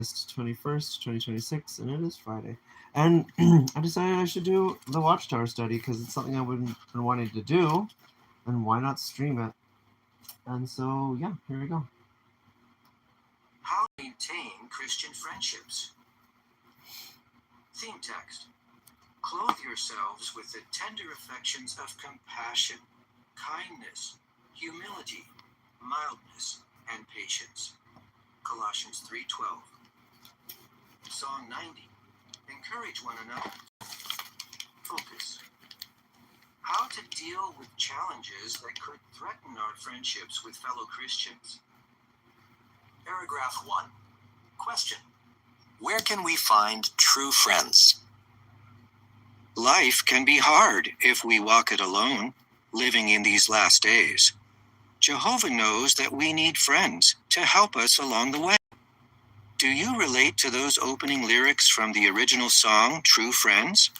21st, 2026, and it is Friday. And I decided I should do the Watchtower study because it's something I would been wanting to do, and why not stream it? And so, yeah, here we go. How to maintain Christian friendships. Theme text. Clothe yourselves with the tender affections of compassion, kindness, humility, mildness, and patience. Colossians 3:12. Song 90. Encourage one another. Focus. How to deal with challenges that could threaten our friendships with fellow Christians. Paragraph 1. Question. Where can we find true friends? Life can be hard if we walk it alone, living in these last days. Jehovah knows that we need friends to help us along the way. Do you relate to those opening lyrics from the original song, True Friends?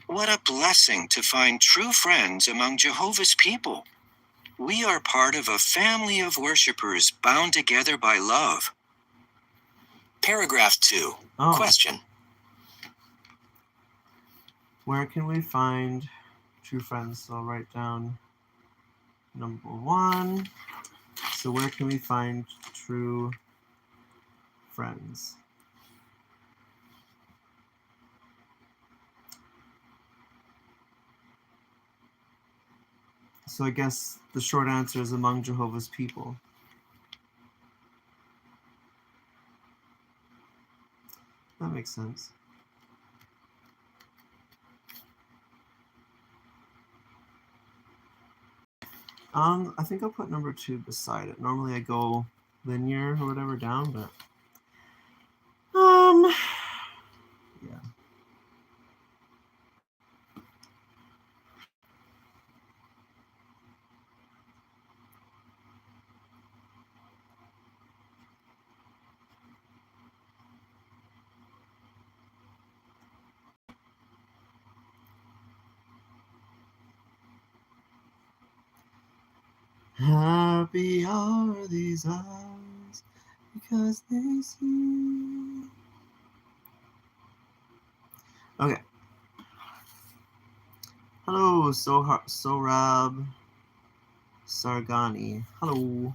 What a blessing to find true friends among Jehovah's people. We are part of a family of worshipers bound together by love. Paragraph 2. Question. Where can we find true friends? So I'll write down number 1. So where can we find true friends? So I guess the short answer is among Jehovah's people. That makes sense. I think I'll put number 2 beside it. Normally I go linear or whatever down, but yeah. Happy are these eyes because they see. Okay. Hello, Sohrab Sargani. Hello.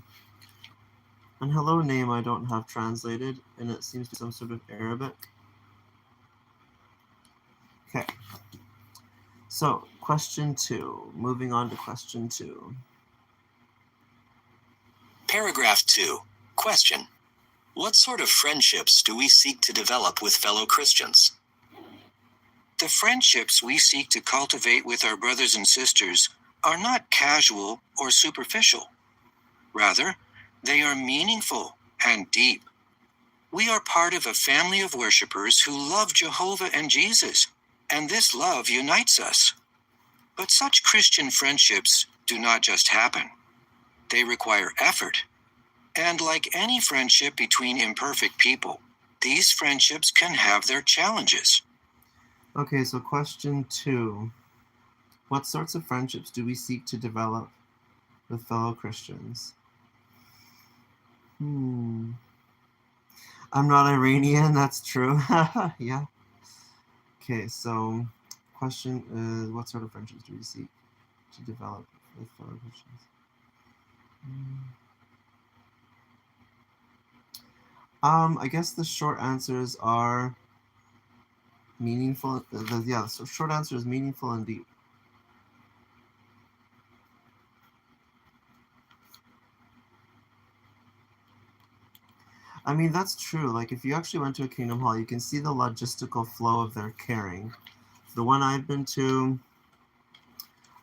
And hello name I don't have translated, and it seems to be some sort of Arabic. Okay. So, question 2. Moving on to question 2. Paragraph 2. Question. What sort of friendships do we seek to develop with fellow Christians? The friendships we seek to cultivate with our brothers and sisters are not casual or superficial. Rather, they are meaningful and deep. We are part of a family of worshipers who love Jehovah and Jesus, and this love unites us. But such Christian friendships do not just happen. They require effort. And like any friendship between imperfect people, these friendships can have their challenges. Okay, so question 2. What sorts of friendships do we seek to develop with fellow Christians? I'm not Iranian, that's true. Yeah. Okay, so question is, what sort of friendships do we seek to develop with fellow Christians? I guess the short answers are meaningful. So short answer is meaningful and deep. I mean, that's true. Like, if you actually went to a Kingdom Hall, you can see the logistical flow of their caring. The one I've been to,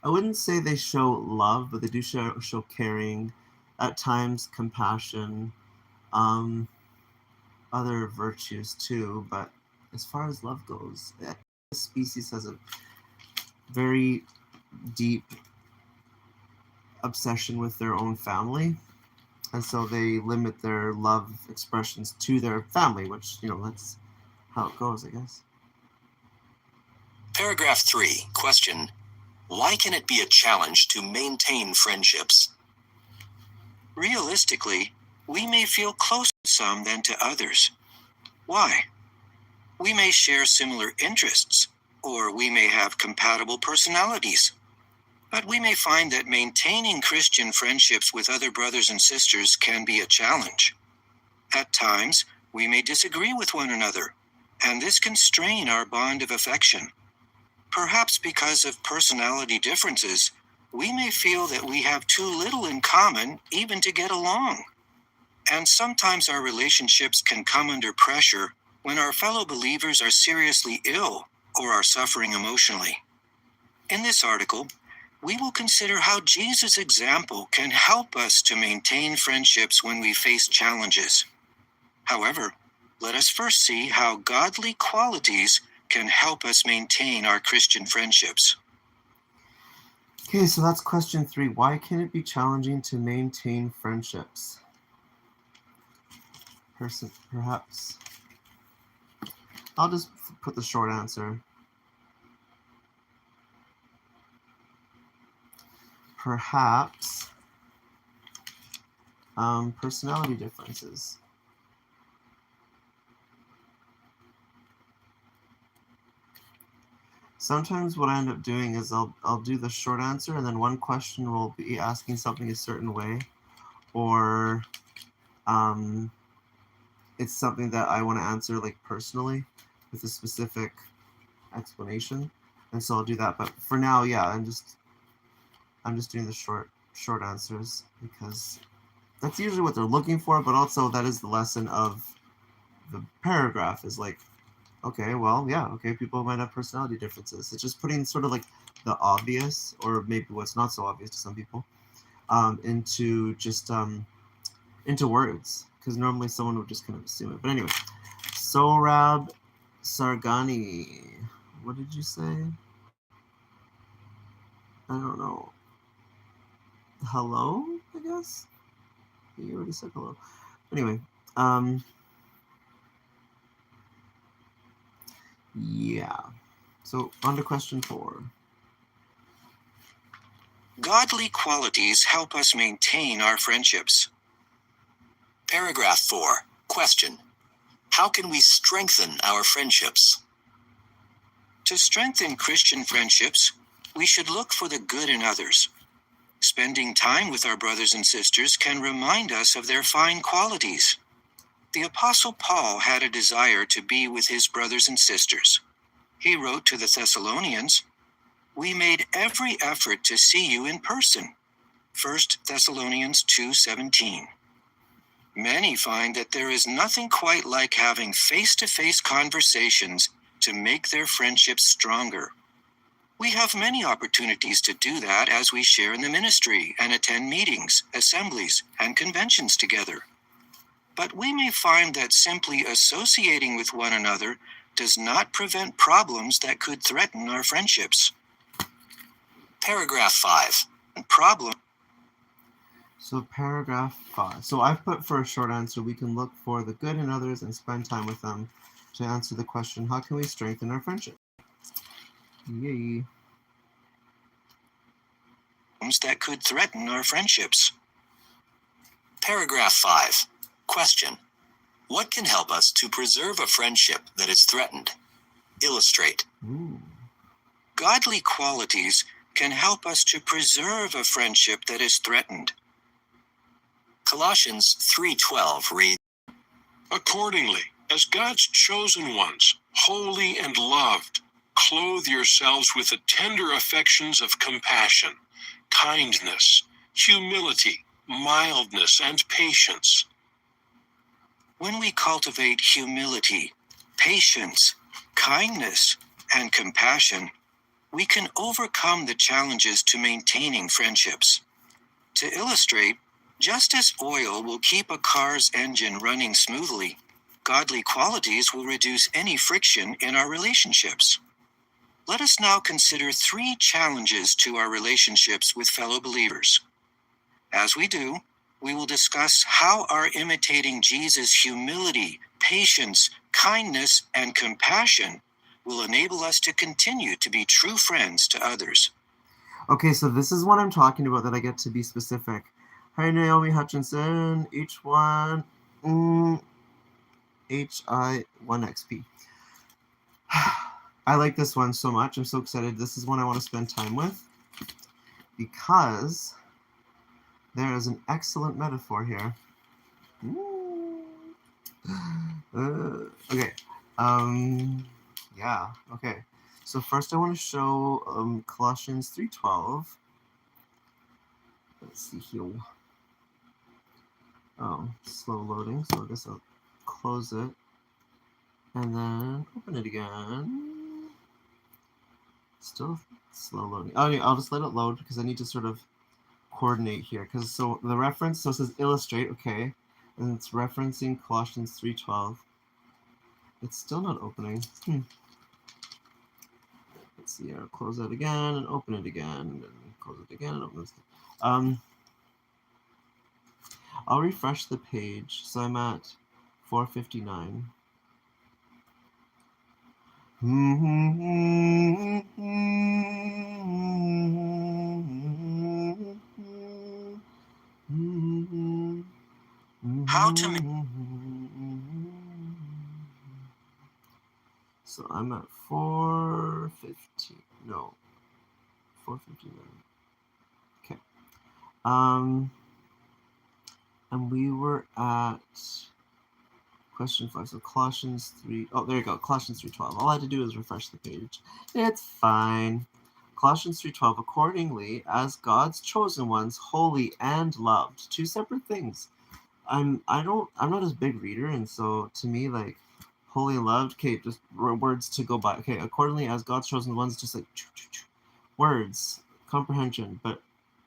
I wouldn't say they show love, but they do show caring, at times compassion, other virtues too. But as far as love goes, this species has a very deep obsession with their own family. And so they limit their love expressions to their family, which, that's how it goes, I guess. Paragraph 3. Question. Why can it be a challenge to maintain friendships? Realistically, we may feel closer to some than to others. Why? We may share similar interests, or we may have compatible personalities. But we may find that maintaining Christian friendships with other brothers and sisters can be a challenge. At times, we may disagree with one another, and this can strain our bond of affection. Perhaps because of personality differences, we may feel that we have too little in common even to get along. And sometimes our relationships can come under pressure when our fellow believers are seriously ill or are suffering emotionally. In this article, we will consider how Jesus' example can help us to maintain friendships when we face challenges. However, let us first see how godly qualities can help us maintain our Christian friendships. Okay, so that's question 3. Why can it be challenging to maintain friendships? Perhaps. I'll just put the short answer. Perhaps personality differences. Sometimes what I end up doing is I'll do the short answer, and then one question will be asking something a certain way, or it's something that I want to answer like personally with a specific explanation, and so I'll do that. But for now, yeah, I'm just doing the short answers because that's usually what they're looking for, but also that is the lesson of the paragraph is like, okay, well, yeah, okay, people might have personality differences. It's just putting sort of like the obvious, or maybe what's not so obvious to some people, into just into words, because normally someone would just kind of assume it. But anyway, Sorab Sargani, what did you say? I don't know. Hello, I guess? You already said hello. Anyway, yeah. So on to question 4. Godly qualities help us maintain our friendships. Paragraph 4. Question. How can we strengthen our friendships? To strengthen Christian friendships, we should look for the good in others. Spending time with our brothers and sisters can remind us of their fine qualities. The Apostle Paul had a desire to be with his brothers and sisters. He wrote to the Thessalonians, "We made every effort to see you in person." 1 Thessalonians 2:17. Many find that there is nothing quite like having face-to-face conversations to make their friendships stronger. We have many opportunities to do that as we share in the ministry and attend meetings, assemblies, and conventions together. But we may find that simply associating with one another does not prevent problems that could threaten our friendships. Paragraph 5. Problem. So paragraph 5. So I've put for a short answer, we can look for the good in others and spend time with them to answer the question, how can we strengthen our friendship? Yay. That could threaten our friendships. Paragraph 5. Question. What can help us to preserve a friendship that is threatened? Illustrate. Ooh. Godly qualities can help us to preserve a friendship that is threatened. Colossians 3:12 reads, Accordingly, as God's chosen ones, holy and loved, clothe yourselves with the tender affections of compassion, kindness, humility, mildness, and patience. When we cultivate humility, patience, kindness, and compassion, we can overcome the challenges to maintaining friendships. To illustrate, just as oil will keep a car's engine running smoothly, godly qualities will reduce any friction in our relationships. Let us now consider 3 challenges to our relationships with fellow believers. As we do, we will discuss how our imitating Jesus' humility, patience, kindness, and compassion will enable us to continue to be true friends to others. Okay, so this is what I'm talking about, that I get to be specific. Hi, Naomi Hutchinson. Each one. HI1XP. I like this one so much. I'm so excited. This is one I want to spend time with because there is an excellent metaphor here. Okay. Yeah. Okay. So first, I want to show Colossians 3:12. Let's see here. Oh, slow loading. So I guess I'll close it and then open it again. Still slow loading. Oh, yeah, I'll just let it load because I need to sort of coordinate here. Because so the reference, so it says illustrate, okay, and it's referencing Colossians 3:12. It's still not opening. Let's see. I'll close it again and open it again, and close it again and open it. I'll refresh the page. So I'm at 459. How to make So I'm at 450. No, 459. Okay. And we were at question 5. So Colossians 3. Oh, there you go. Colossians 3:12. All I had to do is refresh the page. It's fine. Colossians 3:12. Accordingly, as God's chosen ones, holy and loved. Two separate things. I'm not as big reader, and so to me, like, holy and loved, okay, just words to go by. Okay, accordingly as God's chosen ones, just like words, comprehension, but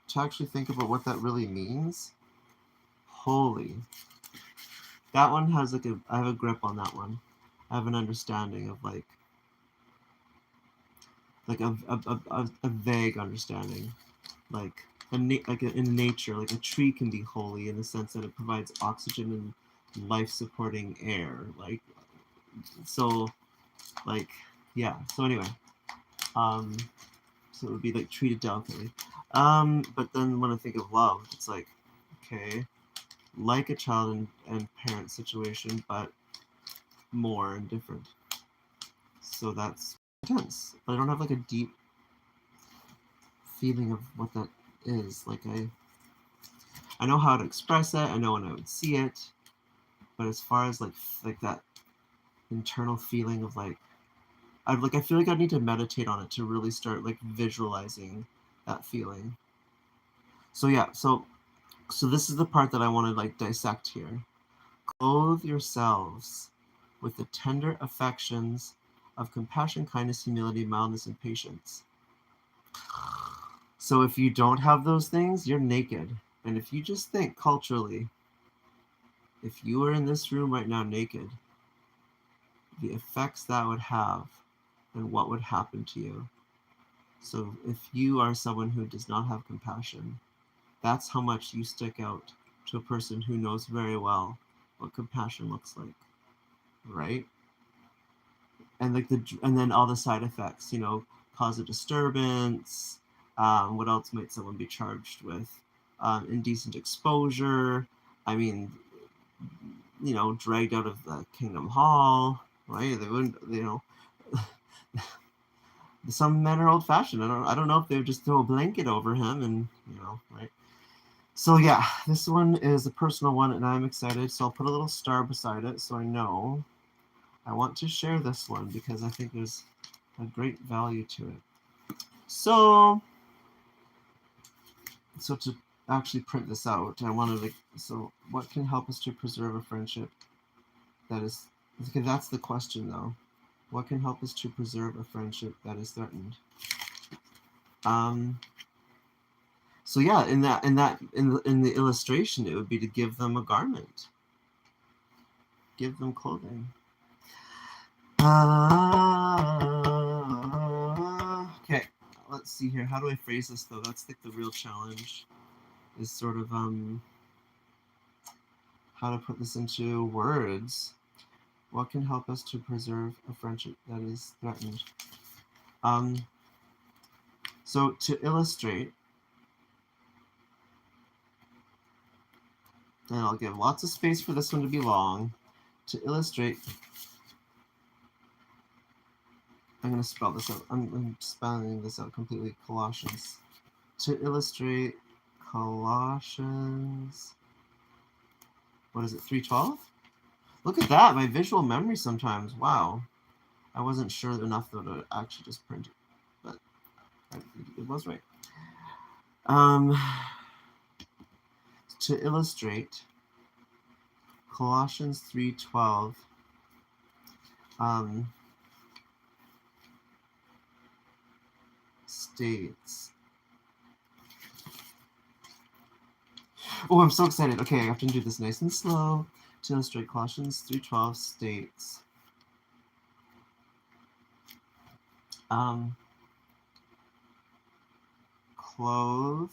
to actually think about what that really means, holy. That one has like I have a grip on that one. I have an understanding of like a vague understanding, like in nature, like a tree can be holy in the sense that it provides oxygen and life-supporting air, like so, like yeah. So anyway, so it would be like treated delicately. But then when I think of love, it's like okay, like a child and parent situation, but more and different. So that's intense. But I don't have like a deep feeling of what that is. Like I know how to express it. I know when I would see it. But as far as like that internal feeling of like I feel like I need to meditate on it to really start like visualizing that feeling. So yeah, so this is the part that I want to like dissect here. Clothe yourselves with the tender affections of compassion, kindness, humility, mildness, and patience. So if you don't have those things, you're naked. And if you just think culturally, if you were in this room right now naked, the effects that would have and what would happen to you. So if you are someone who does not have compassion, that's how much you stick out to a person who knows very well what compassion looks like, right? And like and then all the side effects, cause a disturbance. What else might someone be charged with? Indecent exposure. I mean, dragged out of the Kingdom Hall, right? They wouldn't, some men are old-fashioned. I don't know if they would just throw a blanket over him and, right? So yeah, this one is a personal one, and I'm excited. So I'll put a little star beside it so I know I want to share this one because I think there's a great value to it. So to actually print this out, I wanted to. So what can help us to preserve a friendship that is? Okay, that's the question though. What can help us to preserve a friendship that is threatened? So yeah, in the illustration, it would be to give them a garment, give them clothing. Okay, let's see here. How do I phrase this though? That's like the real challenge. Is sort of how to put this into words. What can help us to preserve a friendship that is threatened? So to illustrate, and I'll give lots of space for this one to be long. To illustrate, I'm going to spell this out. I'm spelling this out completely. Colossians. To illustrate Colossians, what is it, 3:12? Look at that, my visual memory sometimes. Wow. I wasn't sure enough though to actually just print it, but it was right. To illustrate Colossians 3:12, states. Oh, I'm so excited. Okay, I have to do this nice and slow. To illustrate Colossians 3:12 states, clothe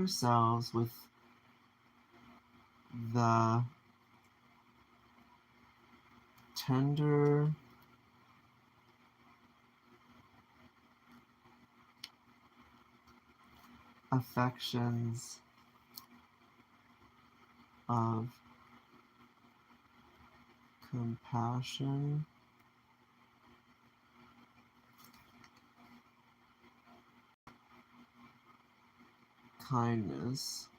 yourselves with the tender affections of compassion, kindness,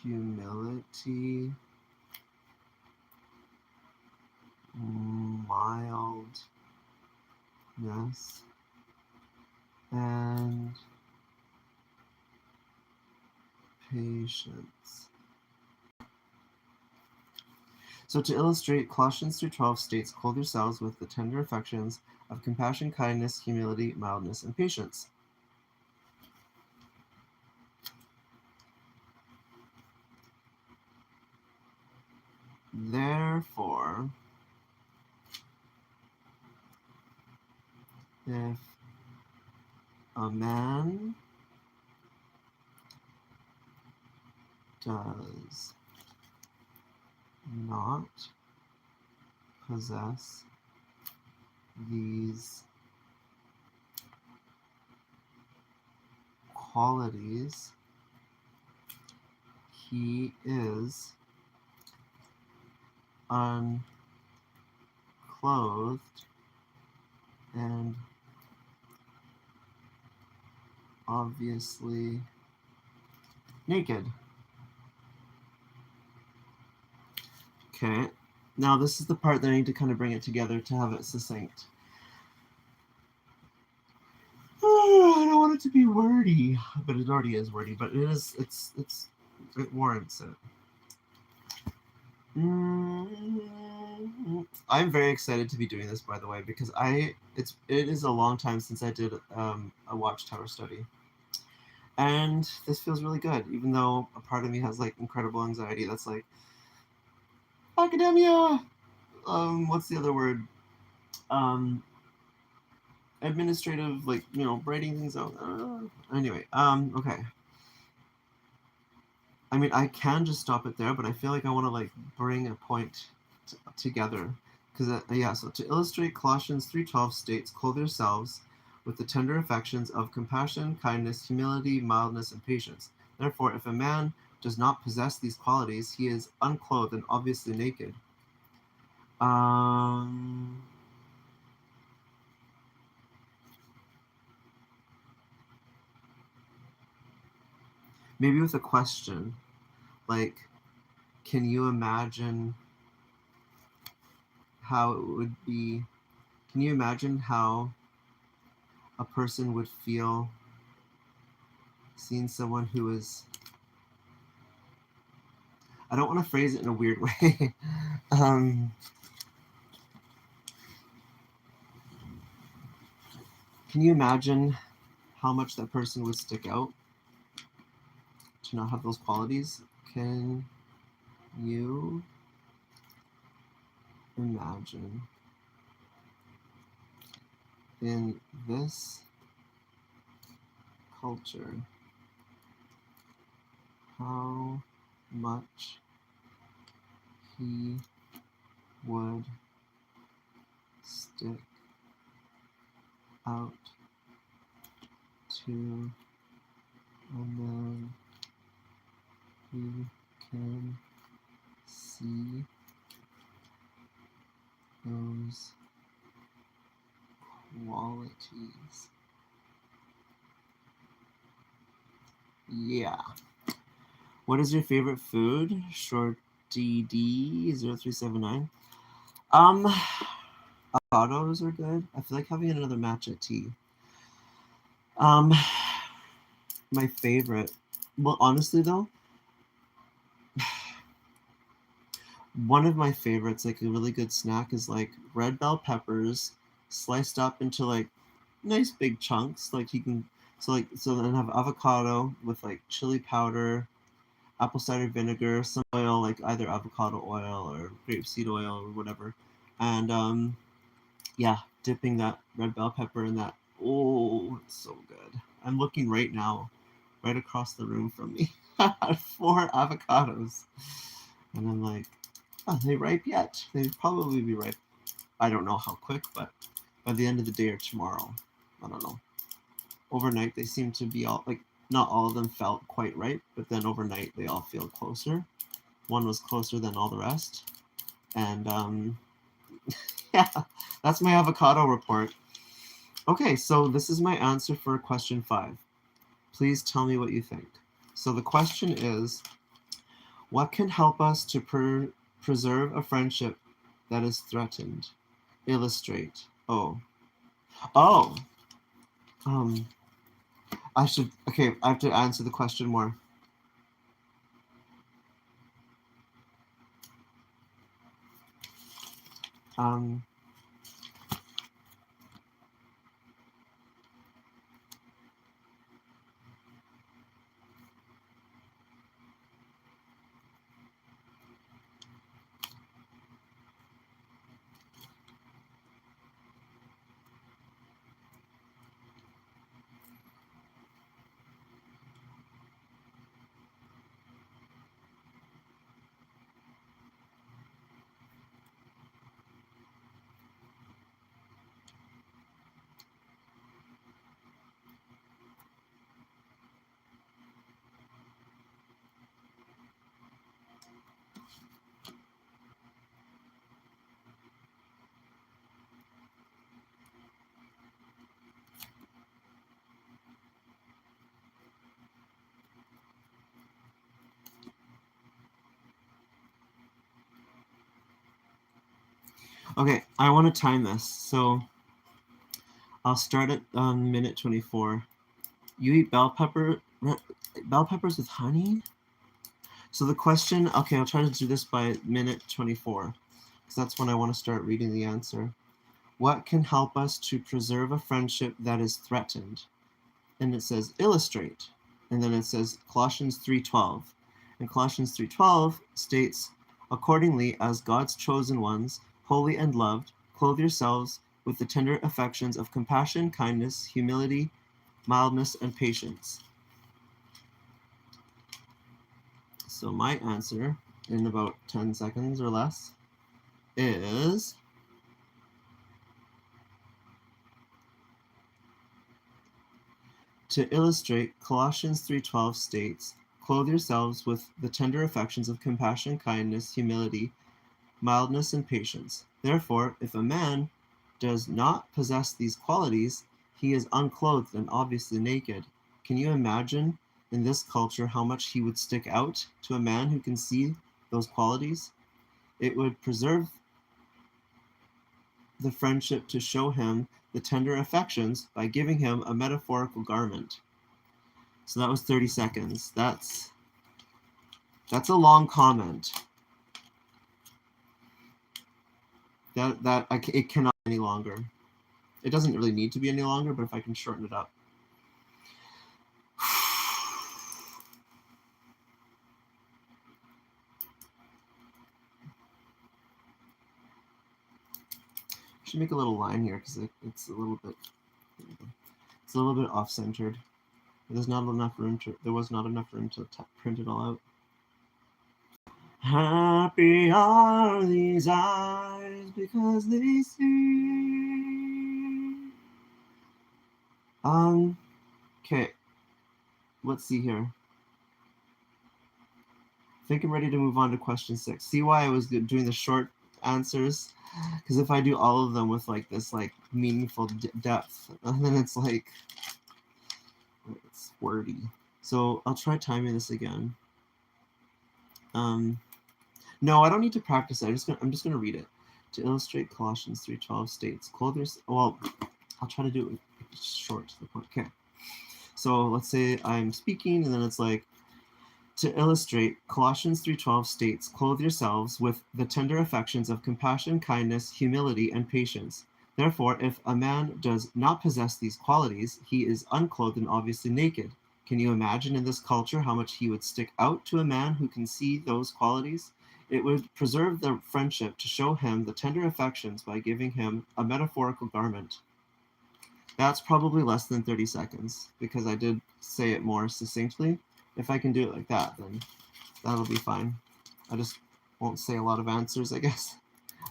humility, mildness, and patience. So to illustrate, Colossians 3:12 states, clothe yourselves with the tender affections of compassion, kindness, humility, mildness, and patience. Therefore, if a man does not possess these qualities, he is unclothed and obviously naked. Okay, now this is the part that I need to kind of bring it together to have it succinct. I don't want it to be wordy, but it already is wordy, but it warrants it. I'm very excited to be doing this, by the way, because it is a long time since I did a Watchtower study, and this feels really good. Even though a part of me has like incredible anxiety, that's like academia. What's the other word? Administrative, like writing things out. Anyway, okay. I mean, I can just stop it there, but I feel like I want to like bring a point together, because yeah. So to illustrate, Colossians 3:12 states, "Clothe yourselves with the tender affections of compassion, kindness, humility, mildness, and patience. Therefore, if a man does not possess these qualities, he is unclothed and obviously naked." Maybe with a question, like, can you imagine how it would be? Can you imagine how a person would feel seeing someone who is, I don't want to phrase it in a weird way. Can you imagine how much that person would stick out to not have those qualities? Can you imagine in this culture how much he would stick out to a man who can see those qualities. Yeah. What is your favorite food? Shorty D0379. Avocados are good. I feel like having another matcha tea. My favorite. Well, honestly though, one of my favorites, like a really good snack, is like red bell peppers sliced up into like nice big chunks. Like you can, so then have avocado with like chili powder, apple cider vinegar, some oil, like either avocado oil or grapeseed oil or whatever, and yeah, dipping that red bell pepper in that. Oh, it's so good. I'm looking right now, right across the room from me, at 4 avocados, and I'm like, are they ripe yet? They'd probably be ripe. I don't know how quick, but by the end of the day or tomorrow, I don't know. Overnight, they seem to be all like, not all of them felt quite ripe, but then overnight they all feel closer. One was closer than all the rest, and yeah, that's my avocado report. Okay, so this is my answer for question 5. Please tell me what you think. So the question is, what can help us to preserve a friendship that is threatened? Illustrate. Oh. Oh. Um, okay, I have to answer the question more. Um, okay, I want to time this, so I'll start at minute 24. You eat bell peppers with honey? So the question, okay, I'll try to do this by minute 24, because that's when I want to start reading the answer. What can help us to preserve a friendship that is threatened? And it says illustrate. And then it says Colossians 3:12. And Colossians 3:12 states, accordingly, as God's chosen ones, holy and loved, clothe yourselves with the tender affections of compassion, kindness, humility, mildness, and patience. So my answer, in about 10 seconds or less, is to illustrate. Colossians 3:12 states, clothe yourselves with the tender affections of compassion, kindness, humility, mildness, and patience. Therefore, if a man does not possess these qualities, he is unclothed and obviously naked. Can you imagine in this culture how much he would stick out to a man who can see those qualities? It would preserve the friendship to show him the tender affections by giving him a metaphorical garment. So that was 30 seconds. That's a long comment. It cannot be any longer. It doesn't really need to be any longer, but if I can shorten it up. I should make a little line here because it's a little bit off-centered. There was not enough room to print it all out. Happy are these eyes because they see. Okay. Let's see here. I think I'm ready to move on to question 6. See why I was doing the short answers? Because if I do all of them with like this like meaningful depth, then it's like it's wordy. So I'll try timing this again. No, I don't need to practice it. I'm just gonna read it. To illustrate Colossians 3:12 states, clothe yourself. Well, I'll try to do it short to the point. Okay. So let's say I'm speaking, and then it's like, to illustrate, Colossians 3:12 states, clothe yourselves with the tender affections of compassion, kindness, humility, and patience. Therefore, if a man does not possess these qualities, he is unclothed and obviously naked. Can you imagine in this culture how much he would stick out to a man who can see those qualities? It would preserve the friendship to show him the tender affections by giving him a metaphorical garment. That's probably less than 30 seconds because I did say it more succinctly. If I can do it like that, then that'll be fine. I just won't say a lot of answers, I guess.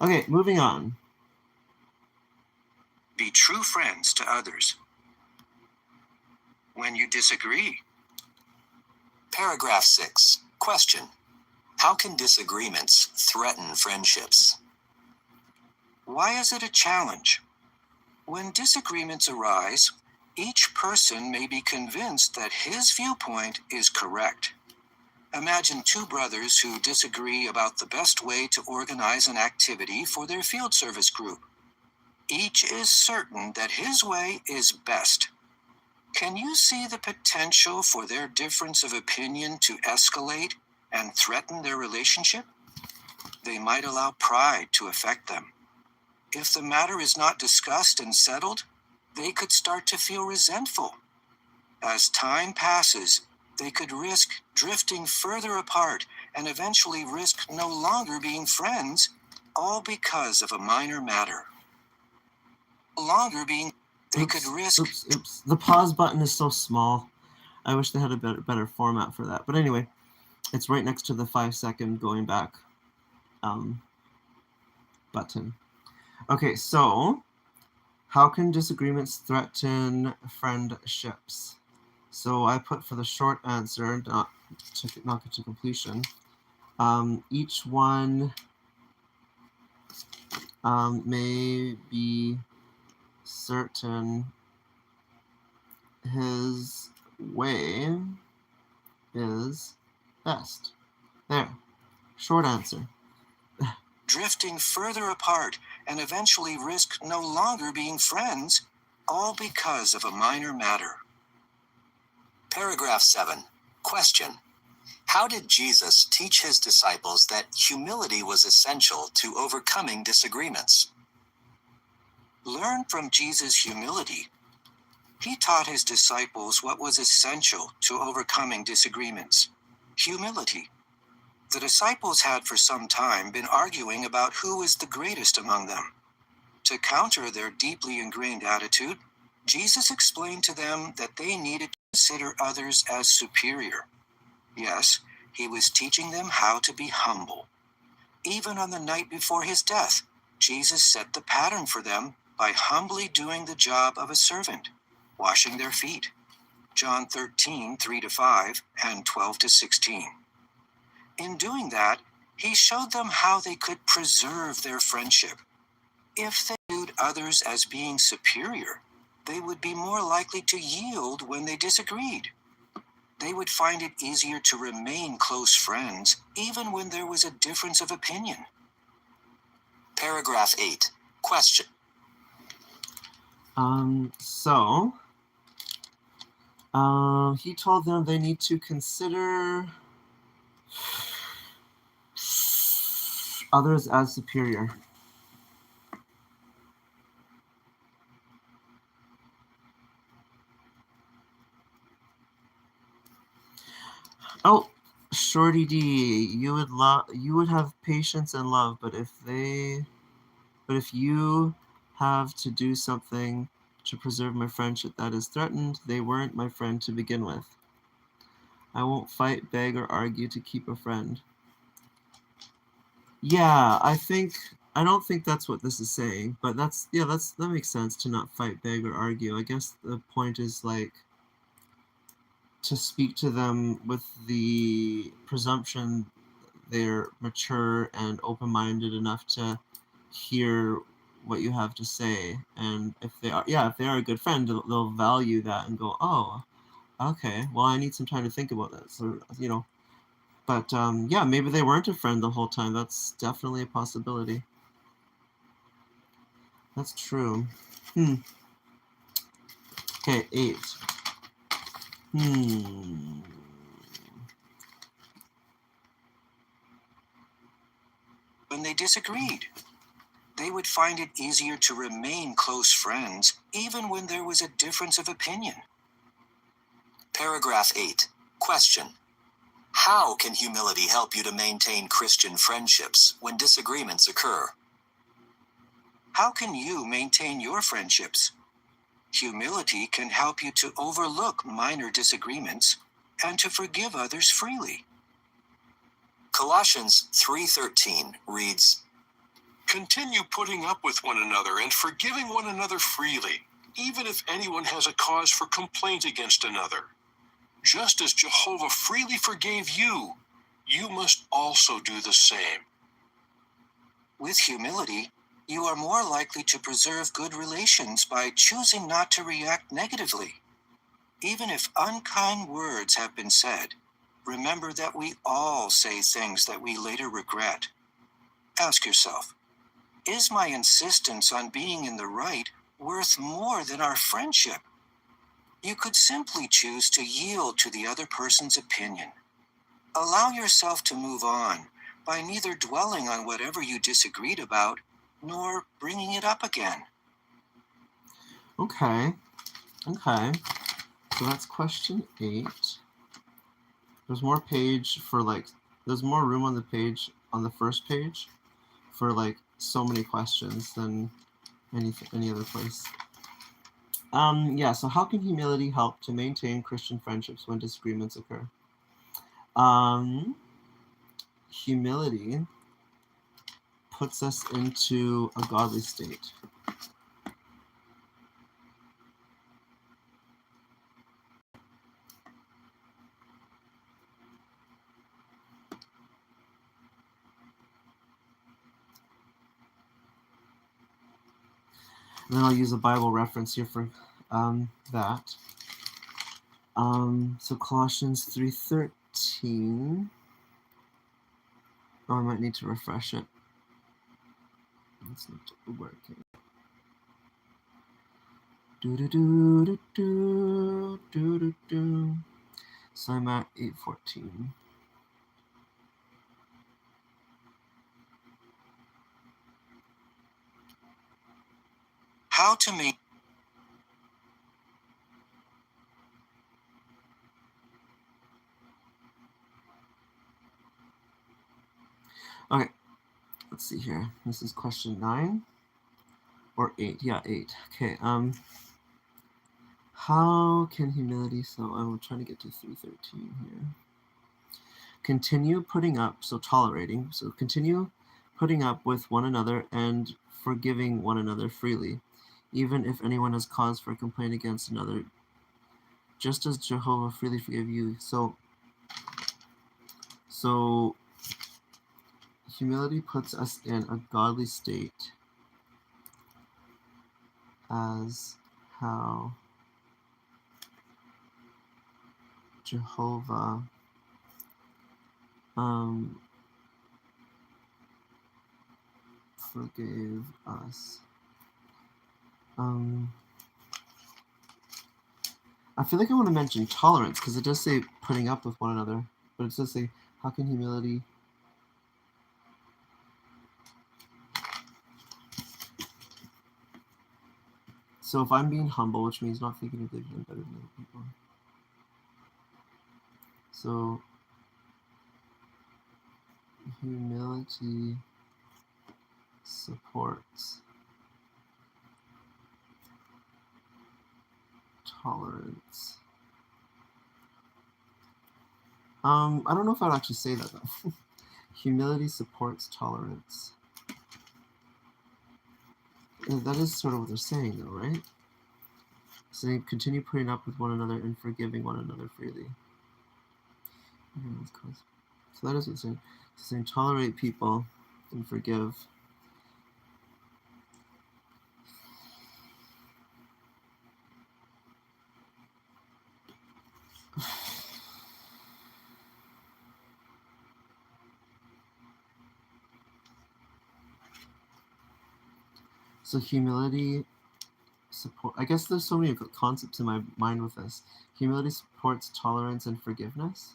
Okay, moving on. Be true friends to others. When you disagree. Paragraph 6. Question. How can disagreements threaten friendships? Why is it a challenge? When disagreements arise, each person may be convinced that his viewpoint is correct. Imagine two brothers who disagree about the best way to organize an activity for their field service group. Each is certain that his way is best. Can you see the potential for their difference of opinion to escalate and threaten their relationship? They might allow pride to affect them. If the matter is not discussed and settled, they could start to feel resentful. As time passes, they could risk drifting further apart and eventually risk no longer being friends, all because of a minor matter. Oops. The pause button is so small. I wish they had a better format for that. But anyway, it's right next to the 5-second going back button. Okay, so how can disagreements threaten friendships? So I put for the short answer, not get to completion. Each one may be certain his way is best. There. Short answer. Drifting further apart and eventually risk no longer being friends, all because of a minor matter. Paragraph 7. Question. How did Jesus teach his disciples that humility was essential to overcoming disagreements? Learn from Jesus' humility. He taught his disciples what was essential to overcoming disagreements: humility. The disciples had for some time been arguing about who was the greatest among them. To counter their deeply ingrained attitude, Jesus explained to them that they needed to consider others as superior. Yes, he was teaching them how to be humble. Even on the night before his death, Jesus set the pattern for them by humbly doing the job of a servant, washing their feet. John 13:3-5 and 12-16. In doing that, he showed them how they could preserve their friendship. If they viewed others as being superior, they would be more likely to yield when they disagreed. They would find it easier to remain close friends, even when there was a difference of opinion. Paragraph 8. Question. He told them they need to consider others as superior. Oh, Shorty D, you would have patience and love, but if you have to do something to preserve my friendship that is threatened, they weren't my friend to begin with. I won't fight, beg, or argue to keep a friend. Yeah, I don't think that's what this is saying, but that makes sense to not fight, beg, or argue. I guess the point is like to speak to them with the presumption they're mature and open-minded enough to hear what you have to say, and if they are a good friend, they'll value that and go, oh, okay, well, I need some time to think about this, or but yeah, maybe they weren't a friend the whole time. That's definitely a possibility. That's true. Hmm. Okay, 8. Hmm. When they disagreed, they would find it easier to remain close friends even when there was a difference of opinion. Paragraph 8. Question. How can humility help you to maintain Christian friendships when disagreements occur? How can you maintain your friendships? Humility can help you to overlook minor disagreements and to forgive others freely. Colossians 3:13 reads, Continue putting up with one another and forgiving one another freely, even if anyone has a cause for complaint against another. Just as Jehovah freely forgave you, you must also do the same. with humility, you are more likely to preserve good relations by choosing not to react negatively. Even if unkind words have been said, remember that we all say things that we later regret. Ask yourself, is my insistence on being in the right worth more than our friendship? You could simply choose to yield to the other person's opinion. Allow yourself to move on by neither dwelling on whatever you disagreed about nor bringing it up again. Okay. Okay. So that's question 8. There's more page for there's more room on the page on the first page for so many questions than any other place. Yeah, so how can humility help to maintain Christian friendships when disagreements occur? Humility puts us into a godly state. And then I'll use a Bible reference here for that. So Colossians 3:13. Oh, I might need to refresh it. It's not working. So I'm at 8:14. How to make Okay, let's see here. This is question 9 or 8. Yeah, 8. Okay. How can humility? So I'm trying to get to 3:13 here. Continue putting up. So tolerating. So continue putting up with one another and forgiving one another freely, even if anyone has cause for complaint against another, just as Jehovah freely forgave you. So humility puts us in a godly state, as how Jehovah forgave us. I feel like I want to mention tolerance because it does say putting up with one another, but it does say how can humility. So if I'm being humble, which means not thinking of dignity better than other people. So humility supports tolerance. I don't know if I'd actually say that though. Humility supports tolerance. And that is sort of what they're saying, though, right? Saying continue putting up with one another and forgiving one another freely. So that is what it's saying. It's saying tolerate people and forgive. So humility support. I guess there's so many concepts in my mind with this. Humility supports tolerance and forgiveness.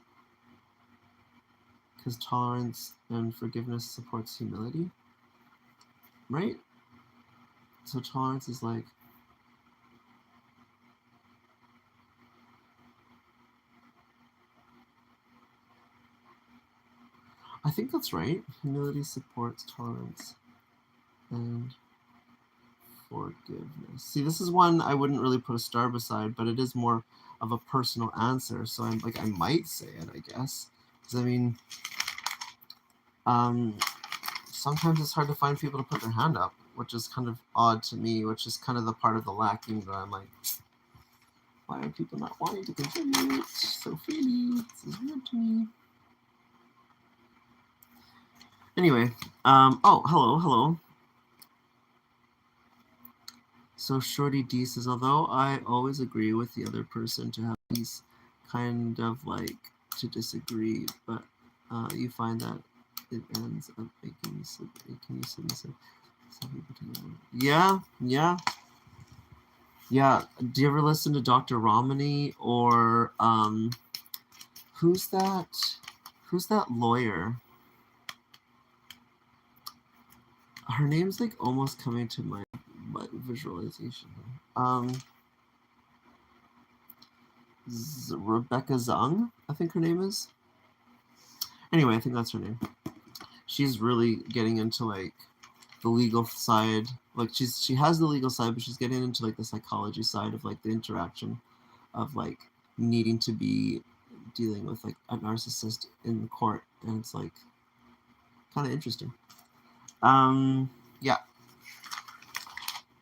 Because tolerance and forgiveness supports humility, right? So tolerance is like, I think that's right. Humility supports tolerance and forgiveness. See, this is one I wouldn't really put a star beside, but it is more of a personal answer. So I'm like, I might say it, I guess. Because I mean, sometimes it's hard to find people to put their hand up, which is kind of odd to me, which is kind of the part of the lacking that I'm like, why are people not wanting to contribute so freely? This is weird to me. Anyway, oh, hello. So Shorty D says, although I always agree with the other person to have these kind of like to disagree, but you find that it ends up making you submissive. Yeah. Do you ever listen to Dr. Romani or who's that lawyer? Her name's like almost coming to my visualization. Rebecca Zung, I think her name is. Anyway, I think that's her name. She's really getting into like the legal side. Like she has the legal side, but she's getting into like the psychology side of like the interaction of like needing to be dealing with like a narcissist in court, and it's like kind of interesting. Yeah.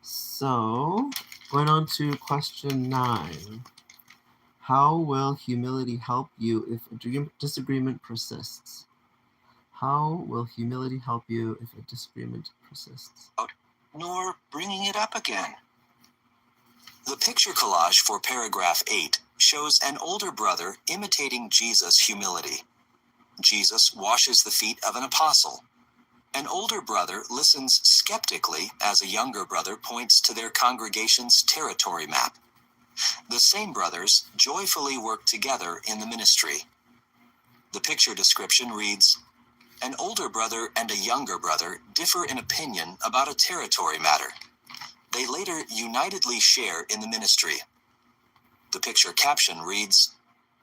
So going on to question 9. How will humility help you if a disagreement persists? How will humility help you if a disagreement persists? Nor bringing it up again. The picture collage for paragraph 8 shows an older brother imitating Jesus' humility. Jesus washes the feet of an apostle. An older brother listens skeptically as a younger brother points to their congregation's territory map. The same brothers joyfully work together in the ministry. The picture description reads, an older brother and a younger brother differ in opinion about a territory matter. They later unitedly share in the ministry. The picture caption reads,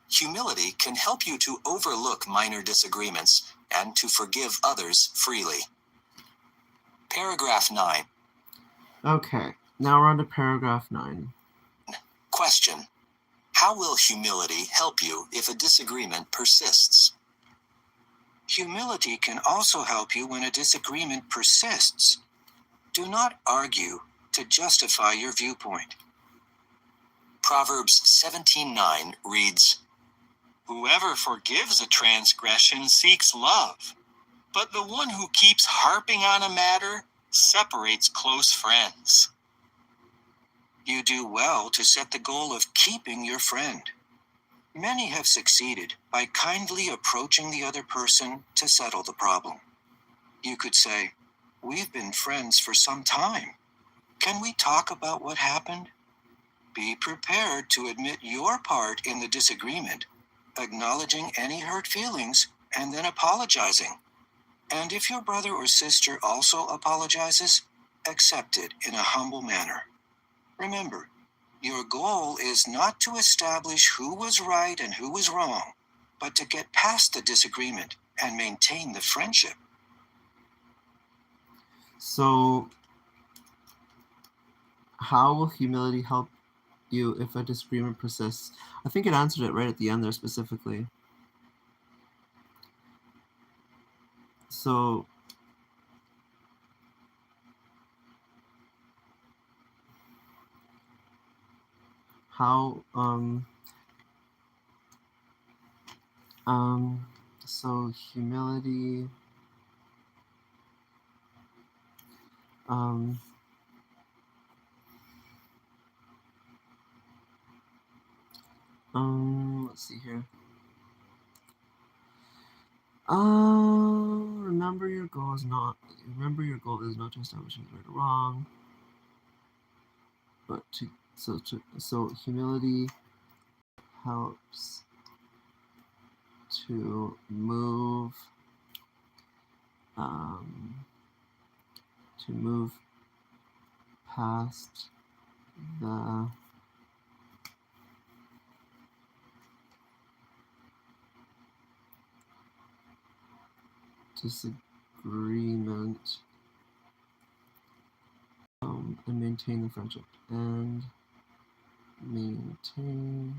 humility can help you to overlook minor disagreements and to forgive others freely. Paragraph 9. Okay, now we're on to paragraph 9. Question. How will humility help you if a disagreement persists? Humility can also help you when a disagreement persists. Do not argue to justify your viewpoint. Proverbs 17:9 reads, whoever forgives a transgression seeks love, but the one who keeps harping on a matter separates close friends. You do well to set the goal of keeping your friend. Many have succeeded by kindly approaching the other person to settle the problem. You could say, we've been friends for some time. Can we talk about what happened? Be prepared to admit your part in the disagreement, acknowledging any hurt feelings, and then apologizing. And if your brother or sister also apologizes, accept it in a humble manner. Remember, your goal is not to establish who was right and who was wrong, but to get past the disagreement and maintain the friendship. So, how will humility help you if a disagreement persists? I think it answered it right at the end there specifically. So how so humility let's see here. Remember your goal is not to establish right or wrong, but so humility helps to move past the disagreement and maintain the friendship and maintain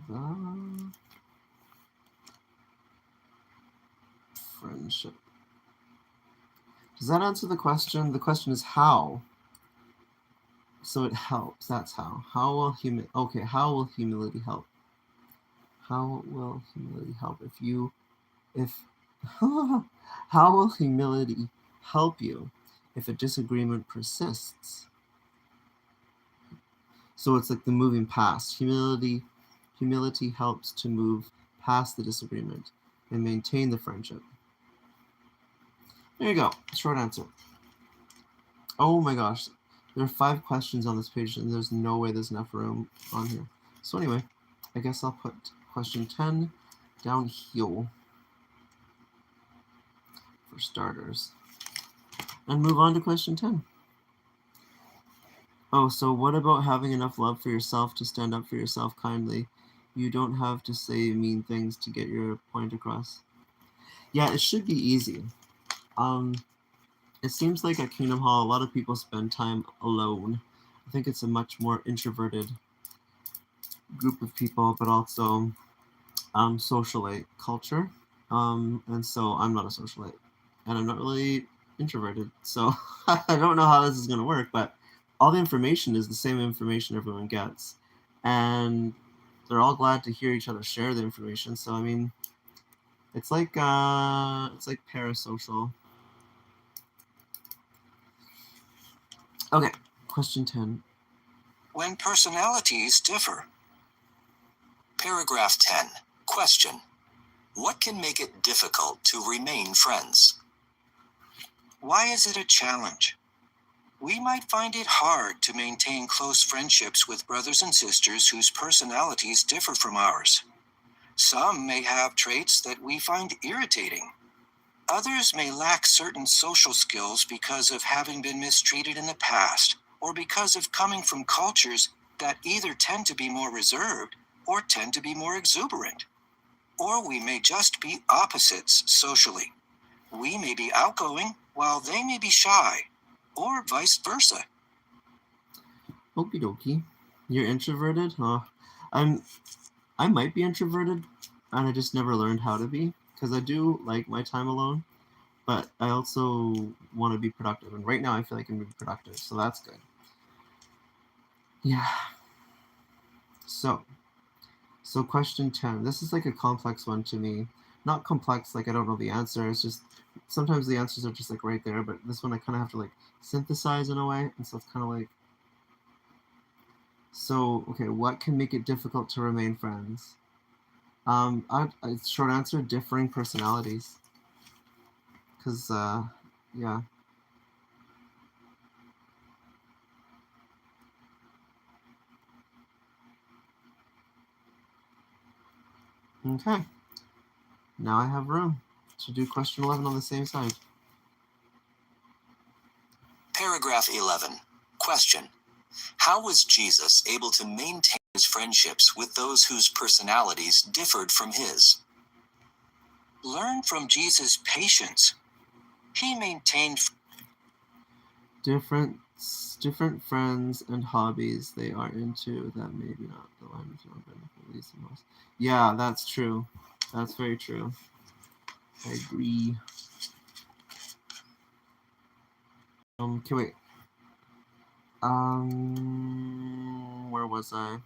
the friendship. Does that answer the question? The question is how. So it helps. That's how. How will humility help? How will humility help? How will humility help you if a disagreement persists? So it's like the moving past. Humility helps to move past the disagreement and maintain the friendship. There you go. Short answer. Oh my gosh. There are 5 questions on this page and there's no way there's enough room on here. So anyway, I guess I'll put question 10 down here for starters. And move on to question 10. Oh, so what about having enough love for yourself to stand up for yourself kindly? You don't have to say mean things to get your point across. Yeah, it should be easy. It seems like at Kingdom Hall, a lot of people spend time alone. I think it's a much more introverted group of people, but also socialite culture. And so I'm not a socialite, and I'm not really introverted. So I don't know how this is going to work, but all the information is the same information everyone gets. And they're all glad to hear each other share the information. So, I mean, it's like parasocial. Okay, question 10. When personalities differ. Paragraph 10. Question. What can make it difficult to remain friends? Why is it a challenge? We might find it hard to maintain close friendships with brothers and sisters whose personalities differ from ours. Some may have traits that we find irritating. Others may lack certain social skills because of having been mistreated in the past, or because of coming from cultures that either tend to be more reserved or tend to be more exuberant. Or we may just be opposites socially. We may be outgoing while they may be shy, or vice versa. Okie dokie. You're introverted? Huh? I might be introverted, and I just never learned how to be, because I do like my time alone, but I also want to be productive, and right now I feel like I'm being productive, so that's good. Yeah. So question 10. This is like a complex one to me. Not complex, like I don't know the answer. It's just sometimes the answers are just like right there, but this one I kind of have to like synthesize in a way, and so it's kind of like. So okay, what can make it difficult to remain friends? Short answer: differing personalities. Cause yeah. Okay. Now I have room to do question 11 on the same side. Paragraph 11. Question. How was Jesus able to maintain his friendships with those whose personalities differed from his? Learn from Jesus' patience. He maintained Different friends and hobbies they are into that maybe not the line is not benefit least the most. Yeah, that's true. That's very true. I agree. Okay, wait. Where was I?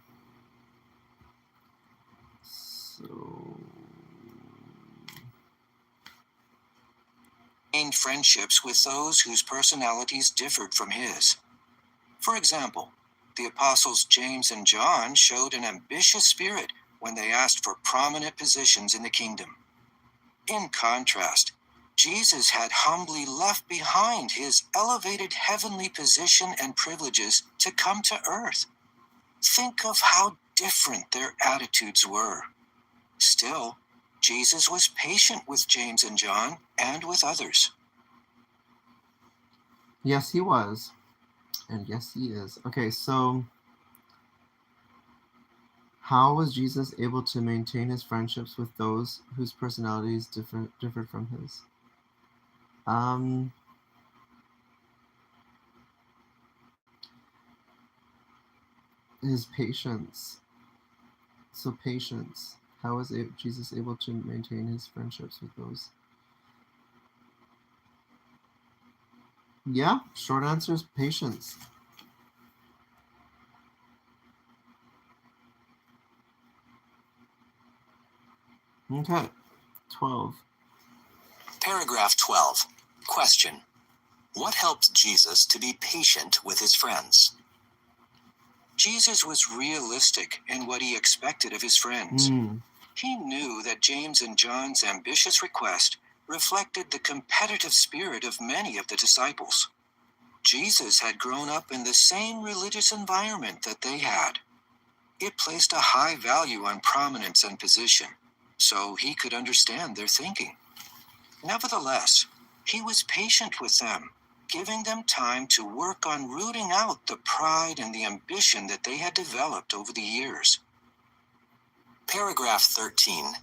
So, Maintained friendships with those whose personalities differed from his. For example, the apostles James and John showed an ambitious spirit when they asked for prominent positions in the kingdom. In contrast, Jesus had humbly left behind his elevated heavenly position and privileges to come to earth. Think of how different their attitudes were. Still, Jesus was patient with James and John and with others. yes, he was. And yes, he is. Okay, so how was Jesus able to maintain his friendships with those whose personalities differed from his? His patience. So patience. How was Jesus able to maintain his friendships with those? Yeah, short answer is patience. Okay, 12. Paragraph 12. Question. What helped Jesus to be patient with his friends? Jesus was realistic in what he expected of his friends. He knew that James and John's ambitious request reflected the competitive spirit of many of the disciples. Jesus had grown up in the same religious environment that they had. It placed a high value on prominence and position, so he could understand their thinking. Nevertheless, he was patient with them, giving them time to work on rooting out the pride and the ambition that they had developed over the years. Paragraph 13.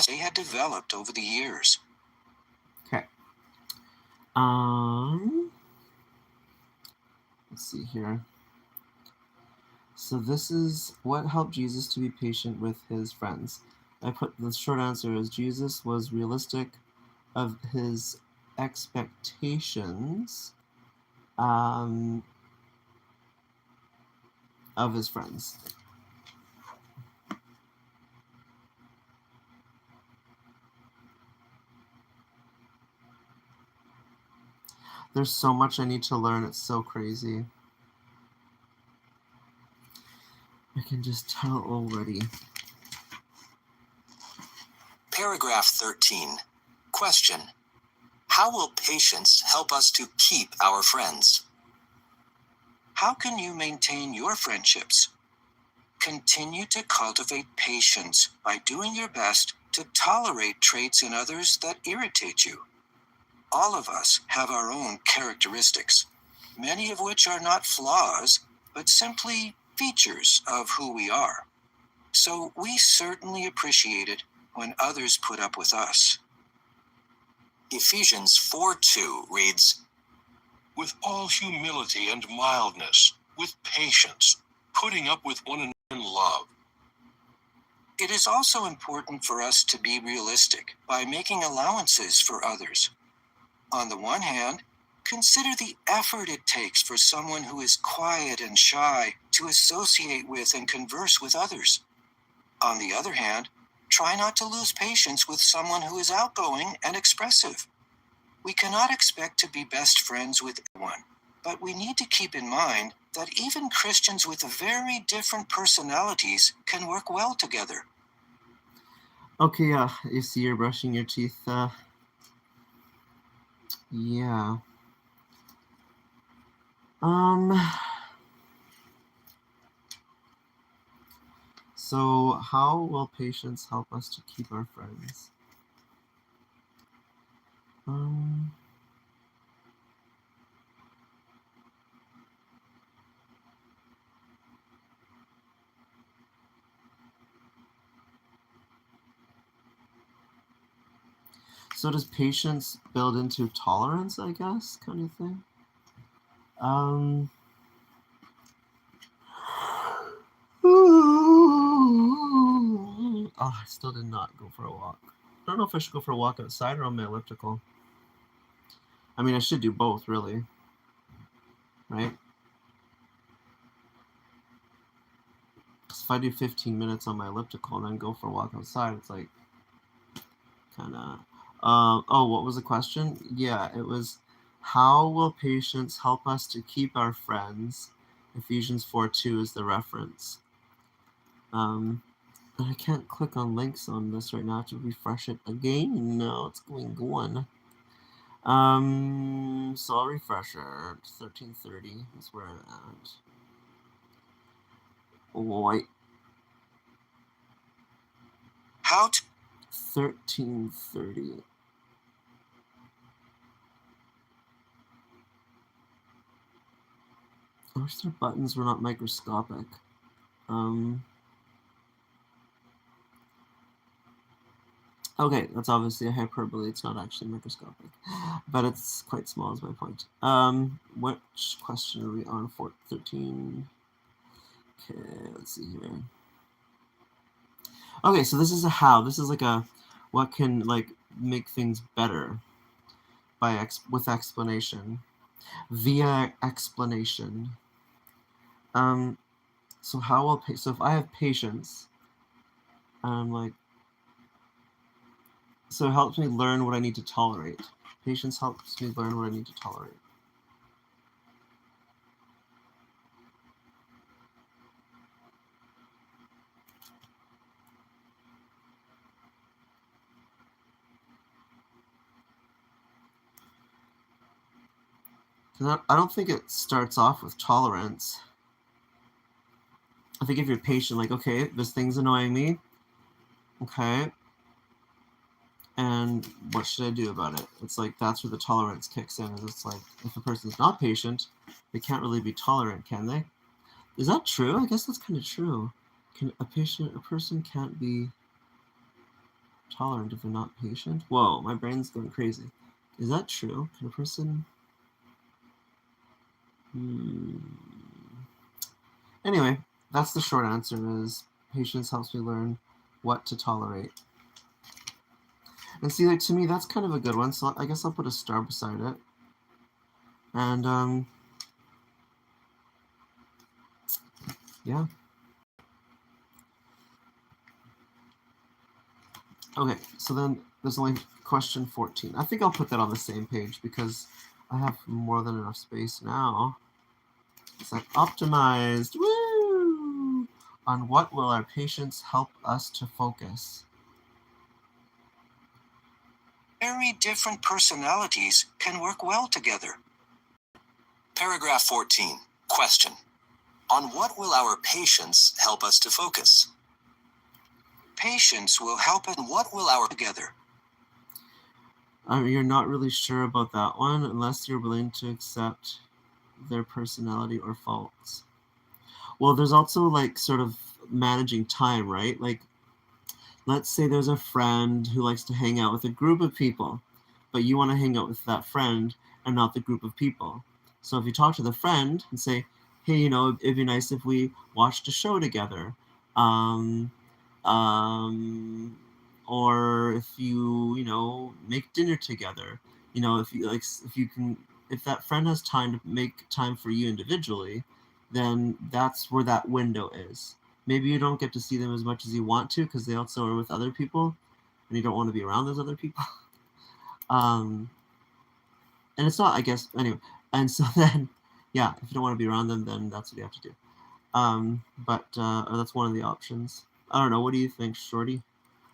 They had developed over the years. Okay. Let's see here. So this is what helped Jesus to be patient with his friends. I put the short answer is Jesus was realistic of his expectations of his friends. There's so much I need to learn. It's so crazy. I can just tell already. Paragraph 13. Question. How will patience help us to keep our friends? How can you maintain your friendships? Continue to cultivate patience by doing your best to tolerate traits in others that irritate you. All of us have our own characteristics, many of which are not flaws, but simply features of who we are. So we certainly appreciate it when others put up with us. Ephesians 4:2 reads, With all humility and mildness, with patience, putting up with one another in love. It is also important for us to be realistic by making allowances for others. On the one hand, consider the effort it takes for someone who is quiet and shy to associate with and converse with others. On the other hand, try not to lose patience with someone who is outgoing and expressive. We cannot expect to be best friends with everyone, but we need to keep in mind that even Christians with very different personalities can work well together. Okay, you see you're brushing your teeth. Yeah. So how will patience help us to keep our friends? So does patience build into tolerance, I guess, kind of thing? Oh, I still did not go for a walk. don't know if I should go for a walk outside or on my elliptical. I mean, I should do both, really. Right? Because if I do 15 minutes on my elliptical and then go for a walk outside, it's like kind of... oh, what was the question? Yeah, it was, how will patience help us to keep our friends? Ephesians 4:2 is the reference. But I can't click on links on this right now to refresh it again. No, it's going. So I'll refresh it. 1330 is where I'm at. Oh, wait. How to 1330. I wish their buttons were not microscopic. Okay, that's obviously a hyperbole. It's not actually microscopic, but it's quite small is my point. Which question are we on for? 13. Okay, let's see here. Okay, so this is a how. This is like a what can like make things better by with explanation, via explanation. So how will so if I have patience, like, so it helps me learn what I need to tolerate. Patience helps me learn what I need to tolerate. I don't think it starts off with tolerance. I think if you're patient, like, okay, this thing's annoying me. Okay. And what should I do about it? It's like, that's where the tolerance kicks in. It's like, if a person's not patient, they can't really be tolerant, can they? Is that true? I guess that's kind of true. Can a person can't be tolerant if they're not patient? Whoa, my brain's going crazy. Is that true? Can a person... Anyway, that's the short answer is patience helps me learn what to tolerate. And see, like, to me, that's kind of a good one, so I guess I'll put a star beside it. And, yeah. Okay, so then there's only question 14. I think I'll put that on the same page because I have more than enough space now. It's like optimized. Woo! On what will our patience help us to focus? very different personalities can work well together. Paragraph 14. Question. On what will our patience help us to focus? Patience will help us. What will our together? You're not really sure about that one unless you're willing to accept their personality or faults. Well, there's also like sort of managing time, right? Like, let's say there's a friend who likes to hang out with a group of people, but you want to hang out with that friend and not the group of people. So if you talk to the friend and say, hey, you know, it'd be nice if we watched a show together. Or if you know, make dinner together. You know, if you like, if that friend has time to make time for you individually, then that's where that window is. Maybe you don't get to see them as much as you want to because they also are with other people and you don't want to be around those other people. And it's not, I guess, anyway. And so then, yeah, if you don't want to be around them, then that's what you have to do. But that's one of the options. I don't know. What do you think, Shorty?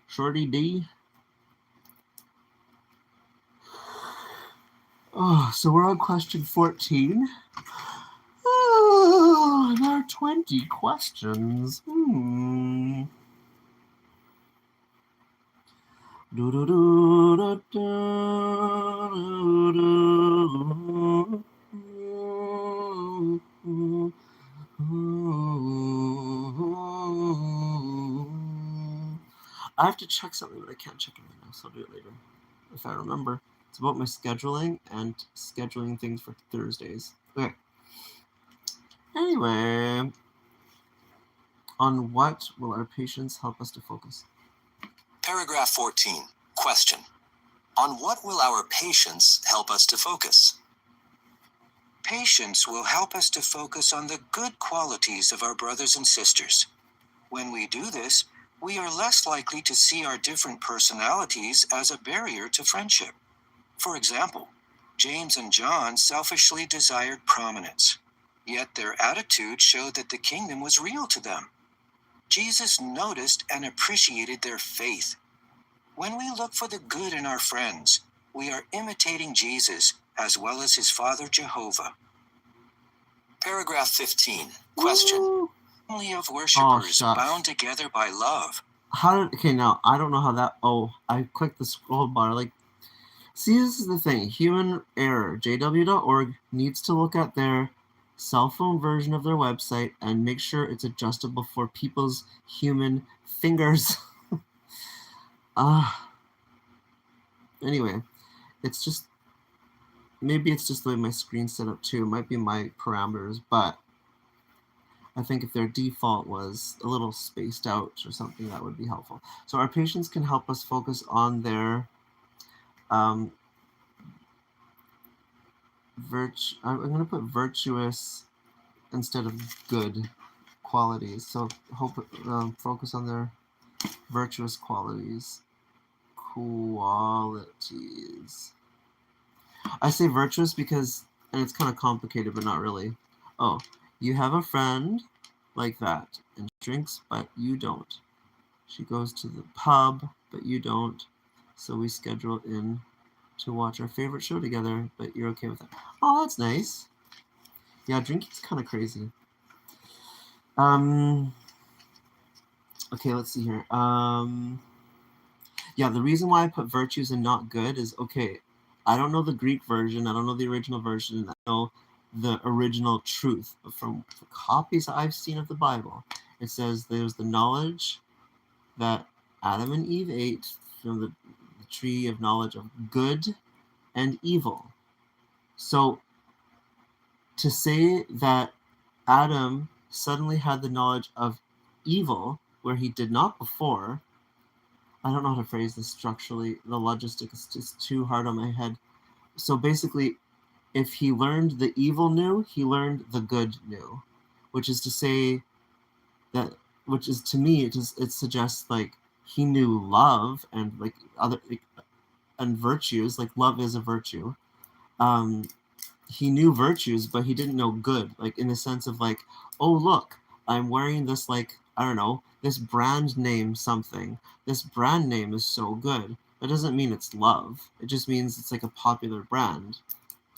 Shorty D? Oh, so we're on question 14. Oh, there are 20 questions. I have to check something, but I can't check it right now, so I'll do it later if I remember. It's about my scheduling and scheduling things for Thursdays. Okay. Anyway, on what will our patience help us to focus? Paragraph 14. Question. On what will our patience help us to focus? Patience will help us to focus on the good qualities of our brothers and sisters. When we do this, we are less likely to see our different personalities as a barrier to friendship. For example, James and John selfishly desired prominence, yet their attitude showed that the kingdom was real to them. Jesus noticed and appreciated their faith. When we look for the good in our friends, we are imitating Jesus as well as his Father Jehovah. Paragraph 15. Question. Woo! Family of worshipers shucks. bound together by love. Okay, now, I don't know how that, I clicked the scroll bar, see, this is the thing, human error, jw.org needs to look at their cell phone version of their website and make sure it's adjustable for people's human fingers. Anyway, it's just, maybe it's just the way my screen's set up too, it might be my parameters, but I think if their default was a little spaced out or something, that would be helpful. So our patients can help us focus on their I'm going to put virtuous instead of good qualities. So focus on their virtuous qualities. I say virtuous because, and it's kind of complicated, but not really. Oh, you have a friend like that, and she drinks, but you don't. She goes to the pub, but you don't. So we schedule in to watch our favorite show together, but you're okay with that. Oh, that's nice. Yeah, drinking's kind of crazy. Okay, let's see here. Yeah, the reason why I put virtues and not good is, okay, I don't know the Greek version, I don't know the original version, I know the original truth. But from the copies I've seen of the Bible, it says there's the knowledge that Adam and Eve ate from the tree of knowledge of good and evil. So to say that Adam suddenly had the knowledge of evil where he did not before, I don't know how to phrase this structurally. The logistic is just too hard on my head. So basically, if he learned the evil new, he learned the good new, which is to say that, which is to me, it suggests like he knew love and like other and virtues. Like love is a virtue. He knew virtues, but he didn't know good. Like in the sense of like, oh look, I'm wearing this like, I don't know, this brand name something. This brand name is so good. That doesn't mean it's love. It just means it's like a popular brand.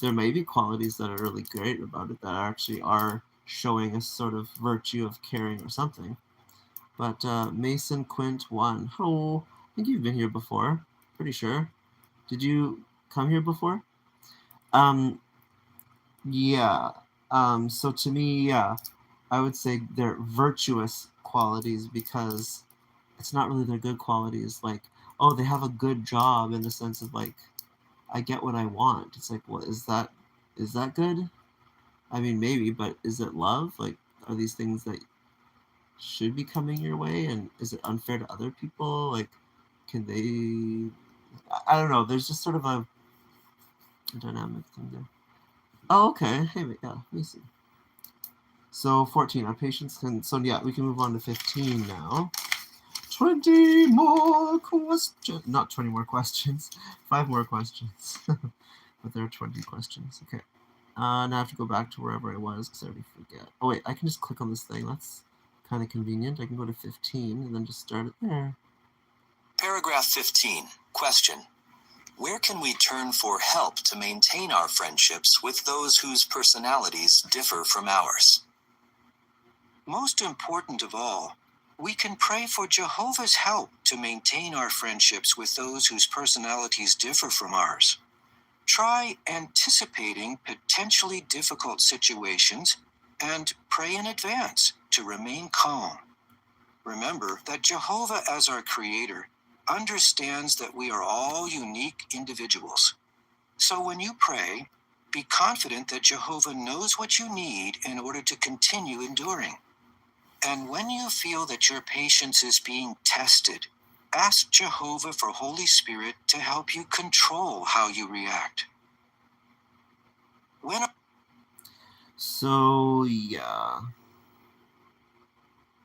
There may be qualities that are really great about it that actually are showing a sort of virtue of caring or something. But Mason Quint 1. Hello. I think you've been here before. Pretty sure. Did you come here before? Yeah. So to me, yeah, I would say they're virtuous qualities because it's not really their good qualities. Like, oh, they have a good job in the sense of like, I get what I want. It's like, well, is that good? I mean, maybe, but is it love? Like, are these things that should be coming your way? And is it unfair to other people? Like, can they? I don't know. There's just sort of a dynamic thing there. Oh, okay. Hey, yeah, let me see. So 14, our patients can, so yeah, we can move on to 15 now. 20 more questions, not 20 more questions, 5 more questions. But there are 20 questions, okay. Now I have to go back to wherever I was because I already forget. Oh wait, I can just click on this thing, that's kind of convenient. I can go to 15 and then just start it there. Paragraph 15, question. Where can we turn for help to maintain our friendships with those whose personalities differ from ours? Most important of all, we can pray for Jehovah's help to maintain our friendships with those whose personalities differ from ours. Try anticipating potentially difficult situations and pray in advance to remain calm. Remember that Jehovah, as our Creator, understands that we are all unique individuals. So when you pray, be confident that Jehovah knows what you need in order to continue enduring. And when you feel that your patience is being tested, Ask Jehovah for Holy Spirit to help you control how you react. When So, yeah.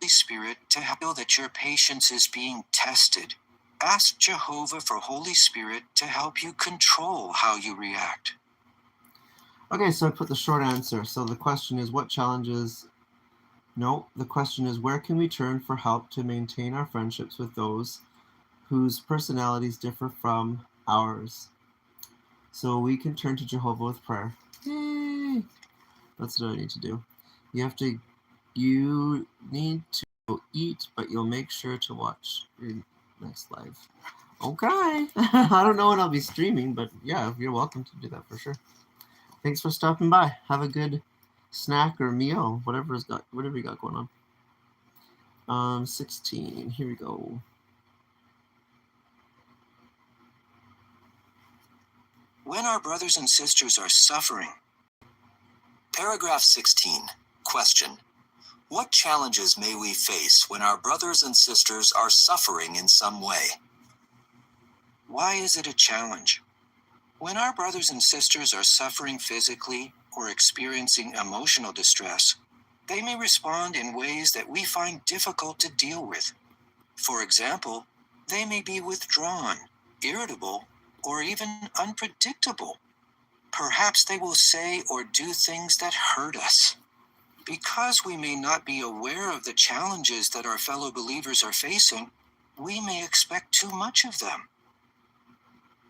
Holy Spirit to feel that your patience is being tested. Ask Jehovah for Holy Spirit to help you control how you react. Okay, so I put the short answer. So the question is, what challenges... No, the question is, where can we turn for help to maintain our friendships with those whose personalities differ from ours? So we can turn to Jehovah with prayer. Yay! That's what I need to do. You need to go eat, but you'll make sure to watch your next live. Okay. I don't know when I'll be streaming, but yeah, you're welcome to do that for sure. Thanks for stopping by. Have a good snack or meal, whatever you got going on. 16. Here we go. When our brothers and sisters are suffering. Paragraph 16. Question. What challenges may we face when our brothers and sisters are suffering in some way? Why is it a challenge? When our brothers and sisters are suffering physically or experiencing emotional distress, they may respond in ways that we find difficult to deal with. For example, they may be withdrawn, irritable, or even unpredictable. Perhaps they will say or do things that hurt us. Because we may not be aware of the challenges that our fellow believers are facing, we may expect too much of them.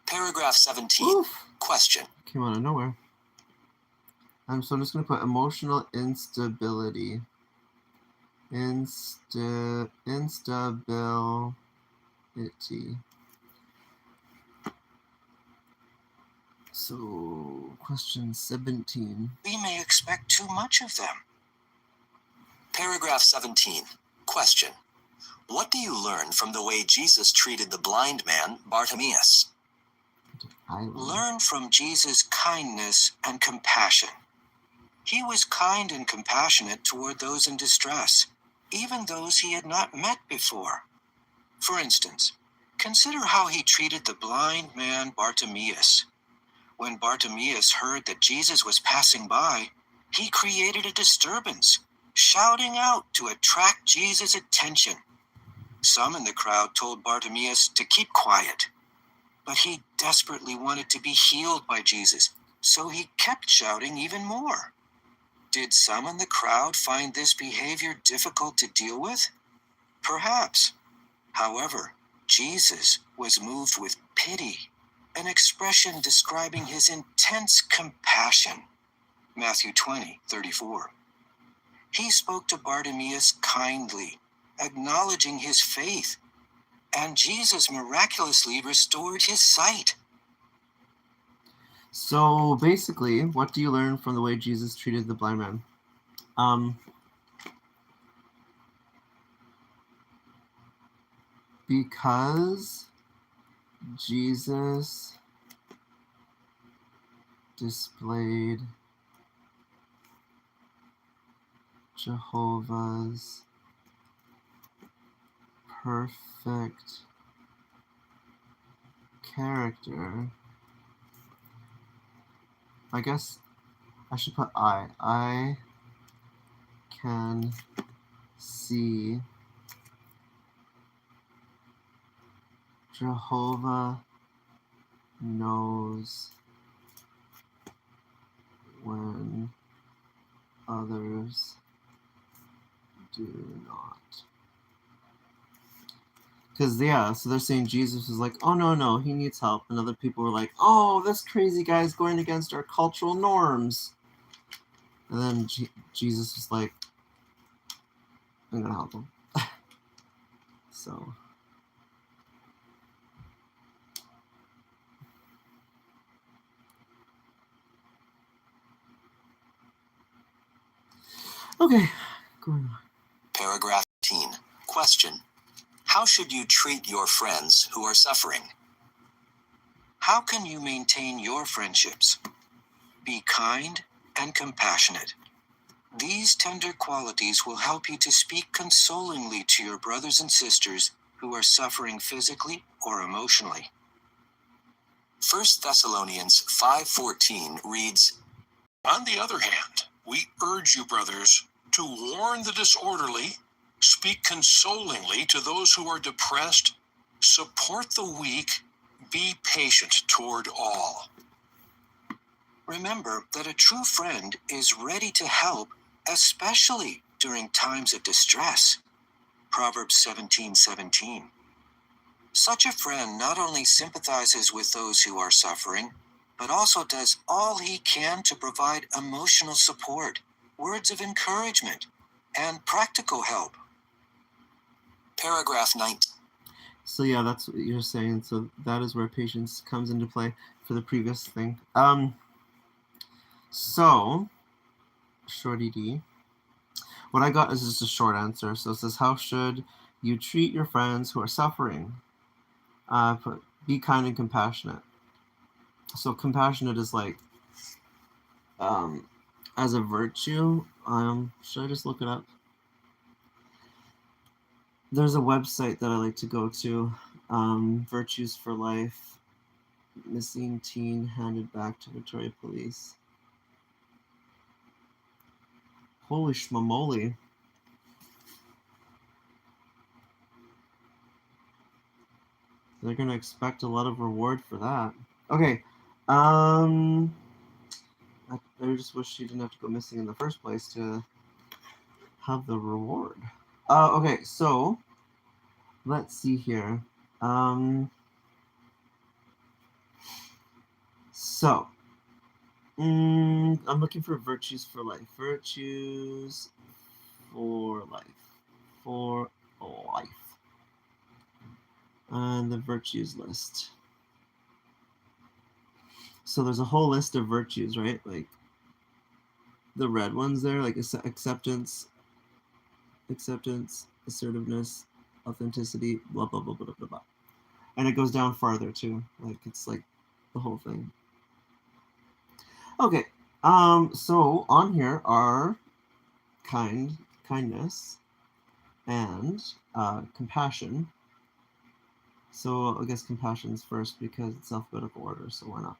Paragraph 17. Oof. Question. Came out of nowhere. So I'm just going to put emotional instability. Instability. So, question 17. We may expect too much of them. Paragraph 17. Question. What do you learn from the way Jesus treated the blind man, Bartimaeus? Learn from Jesus' kindness and compassion. He was kind and compassionate toward those in distress, even those he had not met before. For instance, consider how he treated the blind man Bartimaeus. When Bartimaeus heard that Jesus was passing by, he created a disturbance, shouting out to attract Jesus' attention. Some in the crowd told Bartimaeus to keep quiet, but he desperately wanted to be healed by Jesus, so he kept shouting even more. Did some in the crowd find this behavior difficult to deal with? Perhaps. However, Jesus was moved with pity, an expression describing his intense compassion. Matthew 20:34. He spoke to Bartimaeus kindly, acknowledging his faith, and Jesus miraculously restored his sight. So basically, what do you learn from the way Jesus treated the blind man? Because Jesus displayed Jehovah's perfect character. I guess I should put I can see Jehovah knows when others do not. Because, yeah, so they're saying Jesus was like, oh, no, he needs help. And other people were like, oh, this crazy guy's going against our cultural norms. And then Jesus was like, I'm going to help him. So. Okay, going on. Paragraph 18. Question. How should you treat your friends who are suffering? How can you maintain your friendships? Be kind and compassionate. These tender qualities will help you to speak consolingly to your brothers and sisters who are suffering physically or emotionally. 1 Thessalonians 5:14 reads, On the other hand, we urge you, brothers, to warn the disorderly, speak consolingly to those who are depressed, support the weak, be patient toward all. Remember that a true friend is ready to help, especially during times of distress. Proverbs 17:17. Such a friend not only sympathizes with those who are suffering, but also does all he can to provide emotional support, words of encouragement, and practical help. Paragraph 19. So yeah, that's what you're saying. So that is where patience comes into play for the previous thing. So, shorty D. What I got is just a short answer. So it says, how should you treat your friends who are suffering? Be kind and compassionate. So compassionate is like, as a virtue. Should I just look it up? There's a website that I like to go to, Virtues for Life, missing teen handed back to Victoria Police. Holy schmamoli. They're going to expect a lot of reward for that. Okay. I just wish she didn't have to go missing in the first place to have the reward. Okay, so let's see here. I'm looking for virtues for life. Virtues for life. For life. And the virtues list. So there's a whole list of virtues, right? Like the red ones there, like acceptance, assertiveness, authenticity, blah, blah, blah, blah, blah, blah. And it goes down farther too. Like it's like the whole thing. Okay. So on here are kindness, and compassion. So I guess compassion's first because it's alphabetical order, so why not?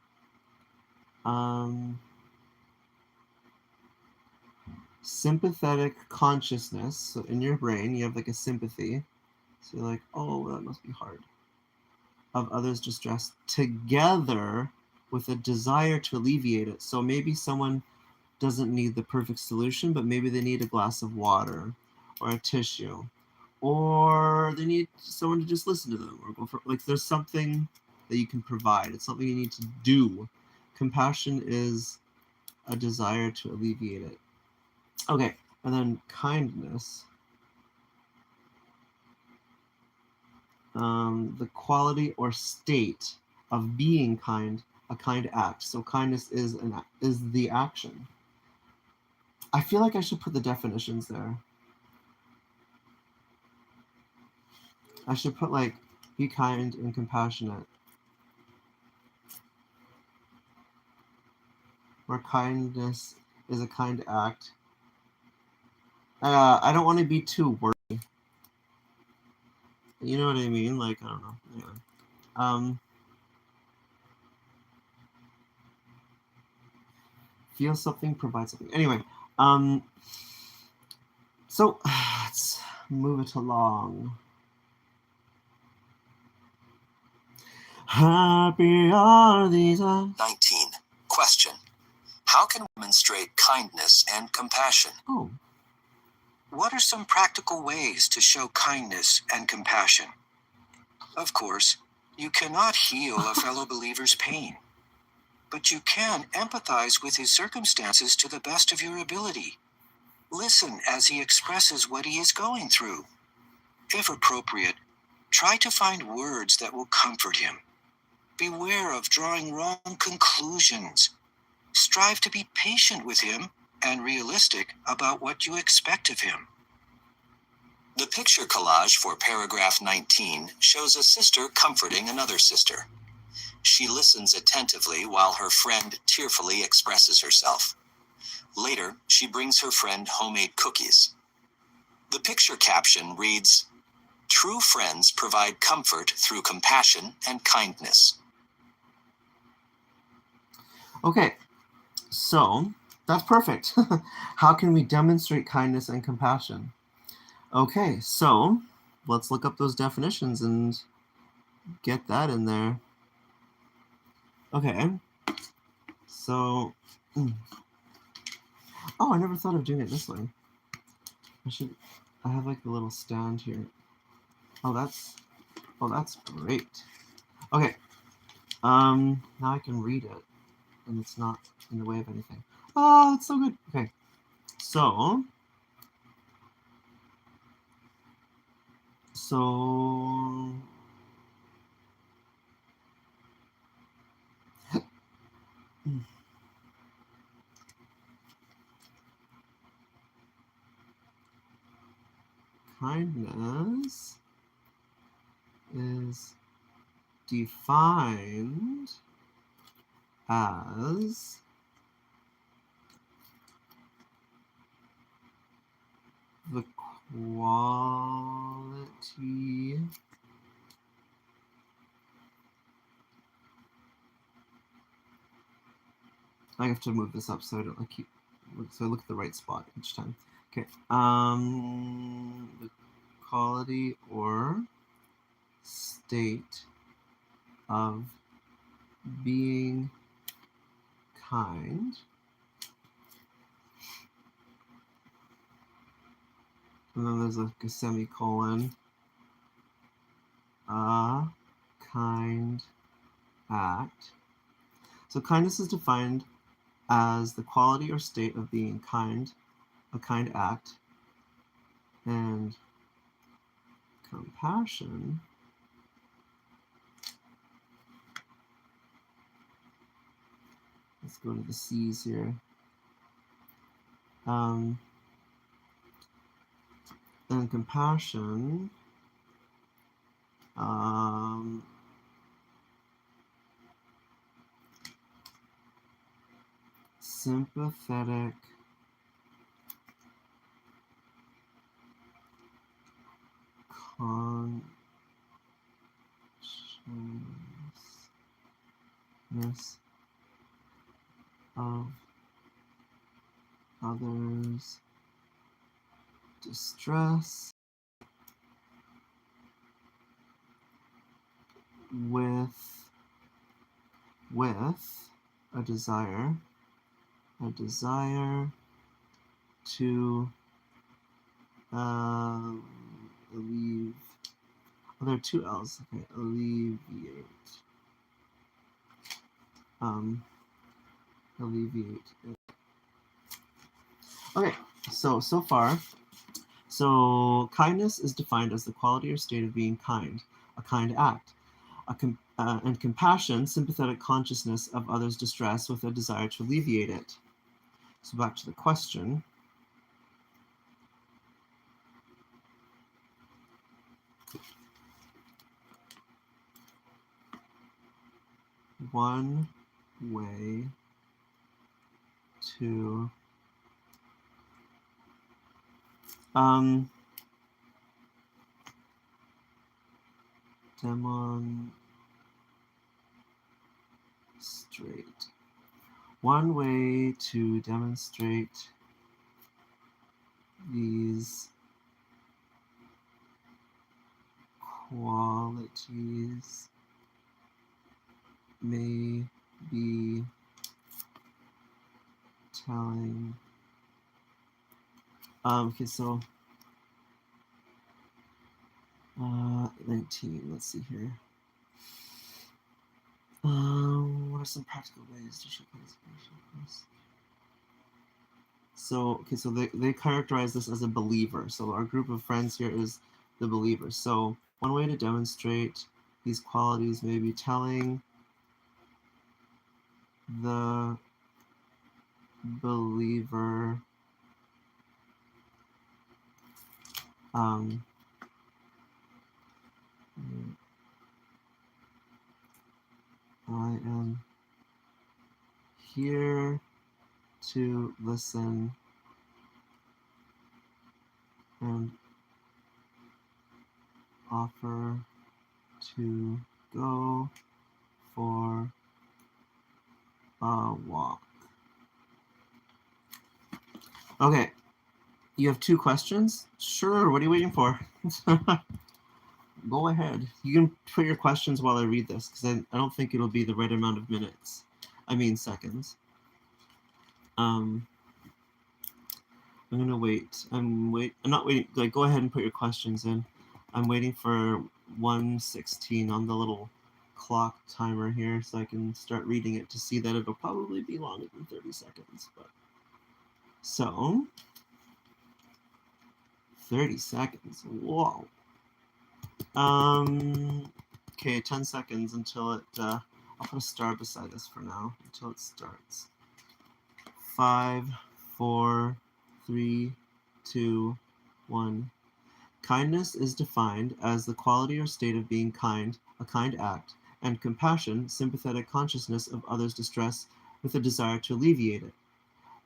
Sympathetic consciousness. So in your brain, you have like a sympathy. So you're like, oh, that must be hard. Of others' distress, together with a desire to alleviate it. So maybe someone doesn't need the perfect solution, but maybe they need a glass of water or a tissue, or they need someone to just listen to them, or go for, like, there's something that you can provide. It's something you need to do. Compassion is a desire to alleviate it. Okay, and then kindness. The quality or state of being kind, a kind act. So kindness is the action. I feel like I should put the definitions there. I should put like be kind and compassionate. Where kindness is a kind act. I don't want to be too wordy. You know what I mean? Like, I don't know. Yeah. Feel something, provide something. Anyway, so let's move it along. Happy are these eyes. 19. Question. How can we demonstrate kindness and compassion? Oh. What are some practical ways to show kindness and compassion? Of course, you cannot heal a fellow believer's pain, but you can empathize with his circumstances to the best of your ability. Listen as he expresses what he is going through. If appropriate, try to find words that will comfort him. Beware of drawing wrong conclusions. Strive to be patient with him and realistic about what you expect of him. The picture collage for paragraph 19 shows a sister comforting another sister. She listens attentively while her friend tearfully expresses herself. Later, she brings her friend homemade cookies. The picture caption reads, True friends provide comfort through compassion and kindness. Okay, so that's perfect. How can we demonstrate kindness and compassion? Okay, so let's look up those definitions and get that in there. Okay, so, oh, I never thought of doing it this way. I have like a little stand here. Oh, that's great. Okay, now I can read it, and it's not in the way of anything. Oh, it's so good. Okay, so kindness is defined as the quality I have to move this up so I don't so I look at the right spot each time. Okay. The quality or state of being kind. And then there's like a semicolon. A kind act. So kindness is defined as the quality or state of being kind, a kind act, and compassion let's go to the C's here. And compassion sympathetic consciousness of others' distress with a desire to alleviate. Oh, there are two L's. Okay, alleviate. Alleviate it. Okay, so far, so kindness is defined as the quality or state of being kind, a kind act, and compassion, sympathetic consciousness of others' distress with a desire to alleviate it. So back to the question. One way to demonstrate. One way to demonstrate these qualities may be telling. Okay, so 19. Let's see here. What are some practical ways to show kindness? So, okay, so they characterize this as a believer. So our group of friends here is the believers. So one way to demonstrate these qualities may be telling the believer I am here to listen and offer to go for a walk. Okay, you have 2 questions? Sure, what are you waiting for? Go ahead. You can put your questions while I read this, because I don't think it'll be the right amount of minutes. I mean seconds. I'm gonna wait. I'm not waiting. Like, go ahead and put your questions in. I'm waiting for 1:16 on the little clock timer here, so I can start reading it to see that it'll probably be longer than 30 seconds. But so 30 seconds. Whoa. Okay, 10 seconds until it. I'll put a star beside this for now until it starts. 5, 4, 3, 2, 1. Kindness is defined as the quality or state of being kind, a kind act, and compassion, sympathetic consciousness of others' distress with a desire to alleviate it.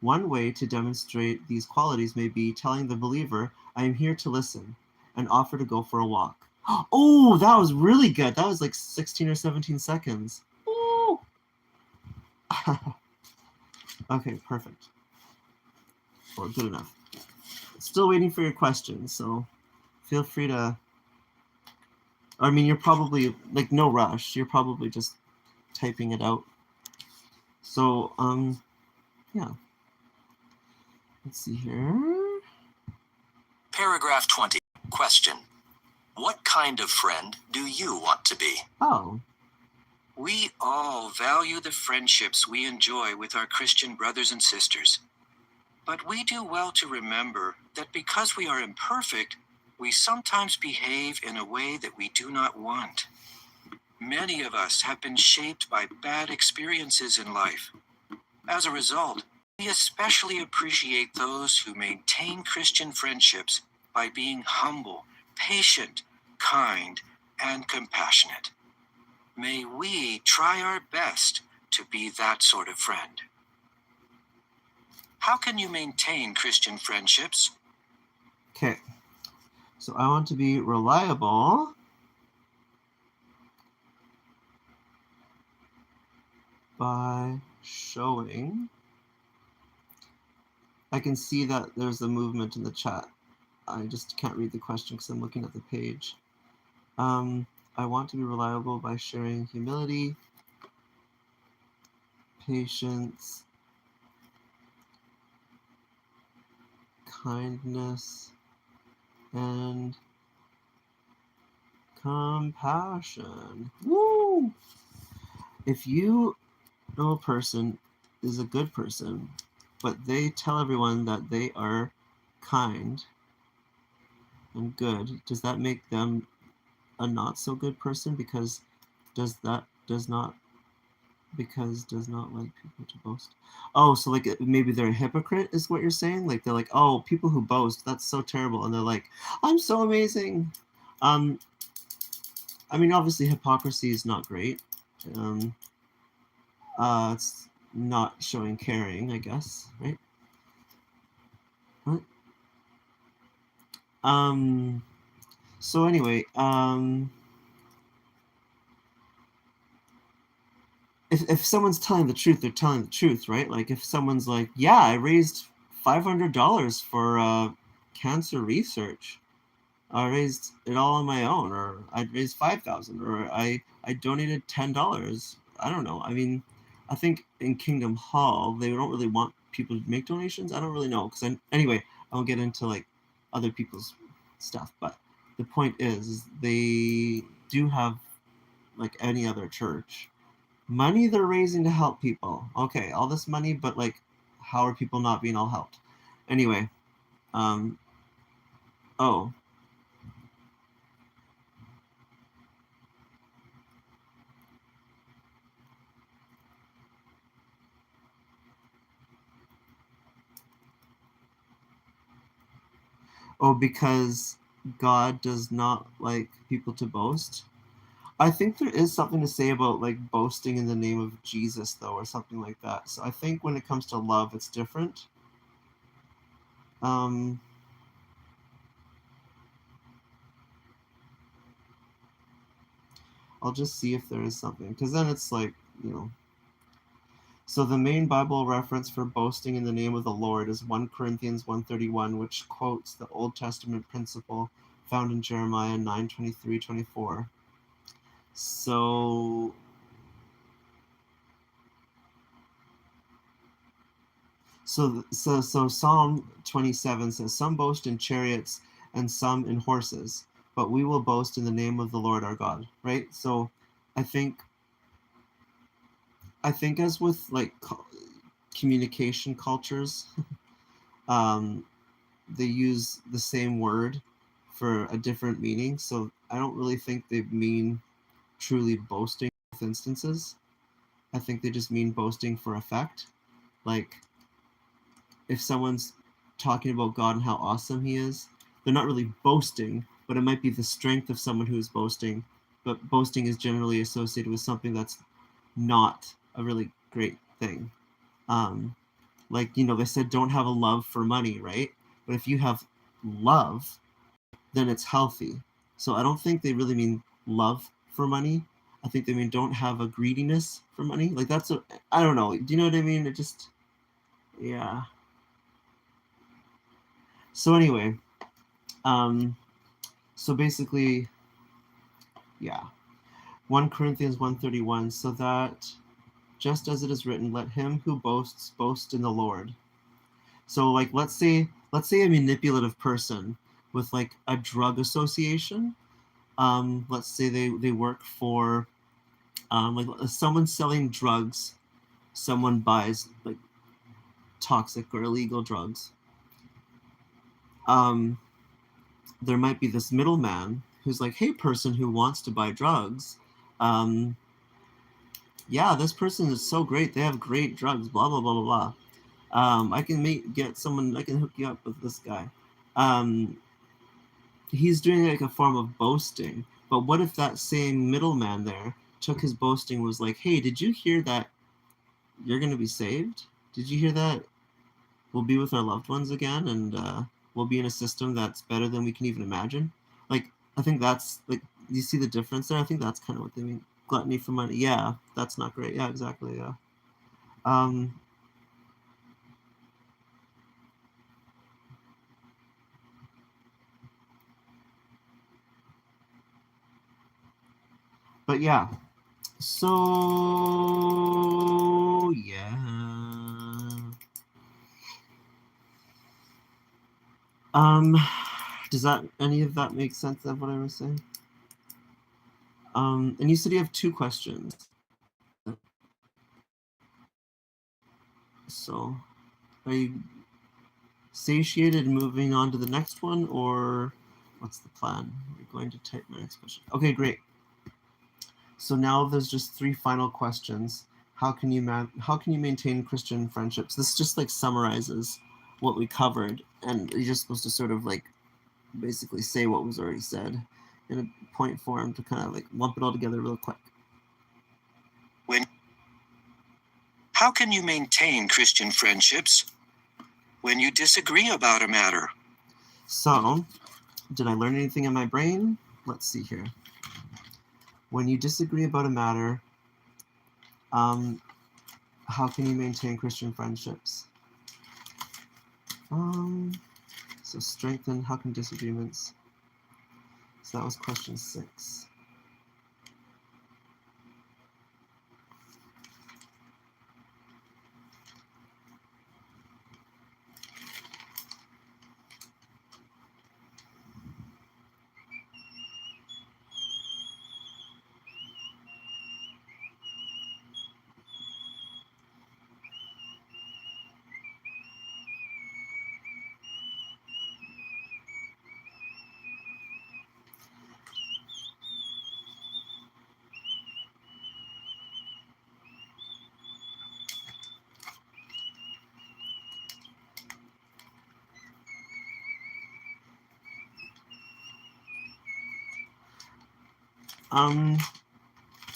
One way to demonstrate these qualities may be telling the believer, I am here to listen, and offer to go for a walk. Oh, that was really good. That was like 16 or 17 seconds. Ooh. Okay, perfect. Or good enough. Still waiting for your questions, so feel free to. I mean, you're probably like no rush. You're probably just typing it out. So, yeah. Let's see here. Paragraph 20. Question. What kind of friend do you want to be? Oh. We all value the friendships we enjoy with our Christian brothers and sisters. But we do well to remember that because we are imperfect, we sometimes behave in a way that we do not want. Many of us have been shaped by bad experiences in life. As a result, we especially appreciate those who maintain Christian friendships by being humble, patient, kind, and compassionate. May we try our best to be that sort of friend. How can you maintain Christian friendships? Okay. So I want to be reliable by showing. I can see that there's a movement in the chat. I just can't read the question because I'm looking at the page. I want to be reliable by sharing humility, patience, kindness, and compassion. Woo! If you know a person is a good person, but they tell everyone that they are kind and good, does that make them a not so good person? Because does not like people to boast. Oh, so like maybe they're a hypocrite is what you're saying? Like they're like, oh, people who boast, that's so terrible, and they're like, I'm so amazing. I mean, obviously hypocrisy is not great. It's not showing caring, I guess, right? What? So anyway, if someone's telling the truth, they're telling the truth, right? Like if someone's like, yeah, I raised $500 for cancer research. I raised it all on my own, or I raised 5,000, or I donated $10. I don't know. I mean, I think in Kingdom Hall they don't really want people to make donations. I don't really know because anyway, I won't get into like other people's stuff. But the point is they do have, like any other church, money they're raising to help people. Okay, all this money, but like, how are people not being all helped? Anyway, oh. Oh, because God does not like people to boast. I think there is something to say about like boasting in the name of Jesus, though, or something like that. So I think when it comes to love, it's different. I'll just see if there is something, because then it's like, you know. So the main Bible reference for boasting in the name of the Lord is 1 Corinthians 1:31, which quotes the Old Testament principle found in Jeremiah 9:23-24. So Psalm 27 says, "Some boast in chariots and some in horses, but we will boast in the name of the Lord our God." Right? So I think as with like communication cultures, they use the same word for a different meaning. So I don't really think they mean truly boasting in both instances. I think they just mean boasting for effect. Like if someone's talking about God and how awesome he is, they're not really boasting, but it might be the strength of someone who is boasting. But boasting is generally associated with something that's not a really great thing. Like, you know, they said don't have a love for money, right? But if you have love, then it's healthy. So I don't think they really mean love for money. I think they mean don't have a greediness for money. Like that's a, I don't know. Do you know what I mean? It just, yeah. So anyway, so basically, yeah. 1 Corinthians 1:31, so that just as it is written, let him who boasts boast in the Lord. So like let's say a manipulative person with like a drug association. Let's say they work for like someone selling drugs, someone buys like toxic or illegal drugs. There might be this middleman who's like, hey, person who wants to buy drugs, yeah, this person is so great. They have great drugs, blah, blah, blah, blah, blah. I can get someone, I can hook you up with this guy. He's doing like a form of boasting. But what if that same middleman there took his boasting, was like, hey, did you hear that you're going to be saved? Did you hear that we'll be with our loved ones again, and we'll be in a system that's better than we can even imagine? Like, I think that's like, you see the difference there? I think that's kind of what they mean. Gluttony for money. Yeah, that's not great. Yeah, exactly. Yeah. But yeah. So yeah. Does that any of that make sense of what I was saying? And you said you have 2 questions. So are you satiated and moving on to the next one, or what's the plan? You're going to type my next question. Okay, great. So now there's just 3 final questions. How can you maintain Christian friendships? This just like summarizes what we covered, and you're just supposed to sort of like basically say what was already said in a point form to kind of like lump it all together real quick. How can you maintain Christian friendships when you disagree about a matter? So, did I learn anything in my brain? Let's see here. When you disagree about a matter, how can you maintain Christian friendships? So strengthen, how can disagreements? So that was question 6.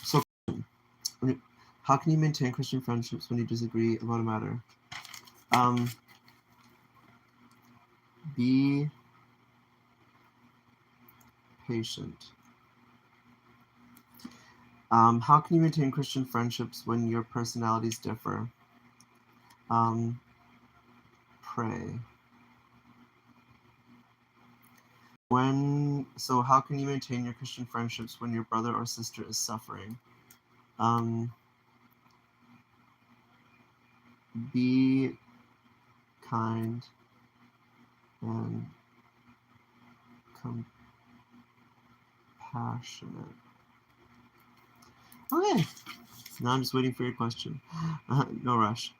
So how can you maintain Christian friendships when you disagree about a matter? Be patient. How can you maintain Christian friendships when your personalities differ? Pray. So how can you maintain your Christian friendships when your brother or sister is suffering? Be kind and compassionate. Okay, now I'm just waiting for your question. No rush.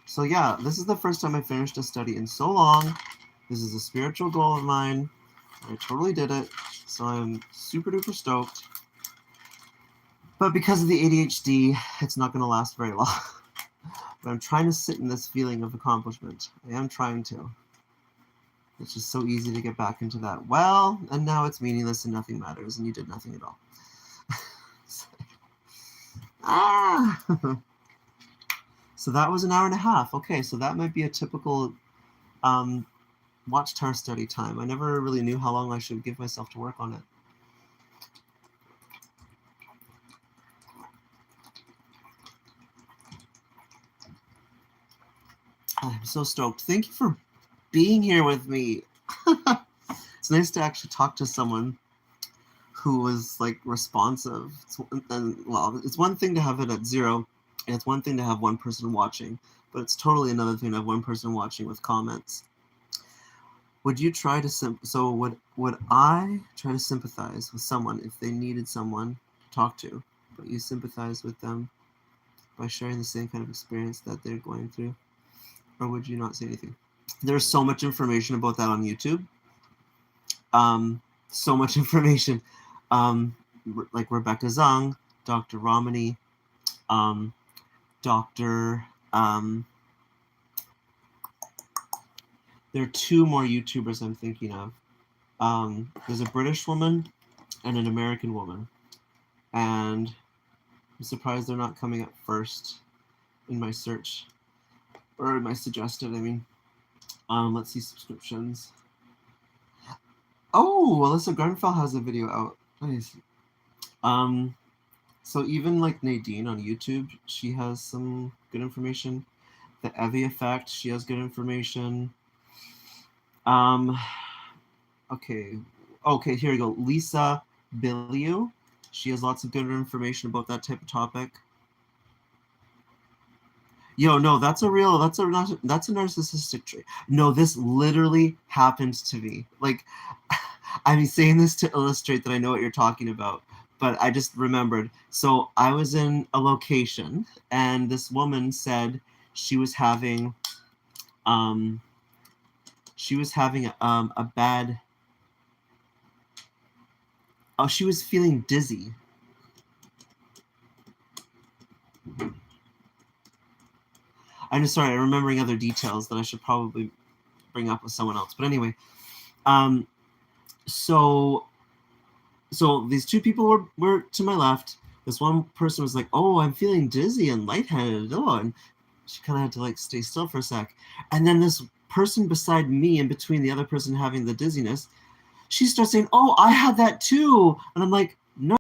So yeah, this is the first time I finished a study in so long. This is a spiritual goal of mine. I totally did it, so I'm super duper stoked. But because of the ADHD, it's not going to last very long. But I'm trying to sit in this feeling of accomplishment. I am trying to. It's just so easy to get back into that. Well, and now it's meaningless and nothing matters, and you did nothing at all. So that was an hour and a half. Okay, so that might be a typical Watchtower study time. I never really knew how long I should give myself to work on it. I'm so stoked. Thank you for being here with me. It's nice to actually talk to someone who was like responsive. It's one thing to have it at 0, and it's one thing to have one person watching, but it's totally another thing to have one person watching with comments. Would you try to would I try to sympathize with someone if they needed someone to talk to, but you sympathize with them by sharing the same kind of experience that they're going through? Or would you not say anything? There's so much information about that on YouTube. So much information. Like Rebecca Zung, Dr. Romani, Dr. There are 2 more YouTubers I'm thinking of. There's a British woman and an American woman. And I'm surprised they're not coming up first in my search. Or in my suggested, I mean. Let's see subscriptions. Oh, Alyssa Grenfell has a video out. Nice. So even like Nadine on YouTube, she has some good information. The Evie Effect, she has good information. Okay, here we go. Lisa Billiou, she has lots of good information about that type of topic. Yo, no, that's a narcissistic trait. No, this literally happened to me. Like, I'm saying this to illustrate that I know what you're talking about, but I just remembered. So I was in a location, and this woman said she was having, a bad. Oh, she was feeling dizzy. I'm just sorry, I'm remembering other details that I should probably bring up with someone else. But anyway, so these 2 people were to my left. This one person was like, "Oh, I'm feeling dizzy and lightheaded." Oh, and she kind of had to like stay still for a sec. And then this person beside me, in between the other person having the dizziness, she starts saying, "Oh, I had that too." And I'm like, no.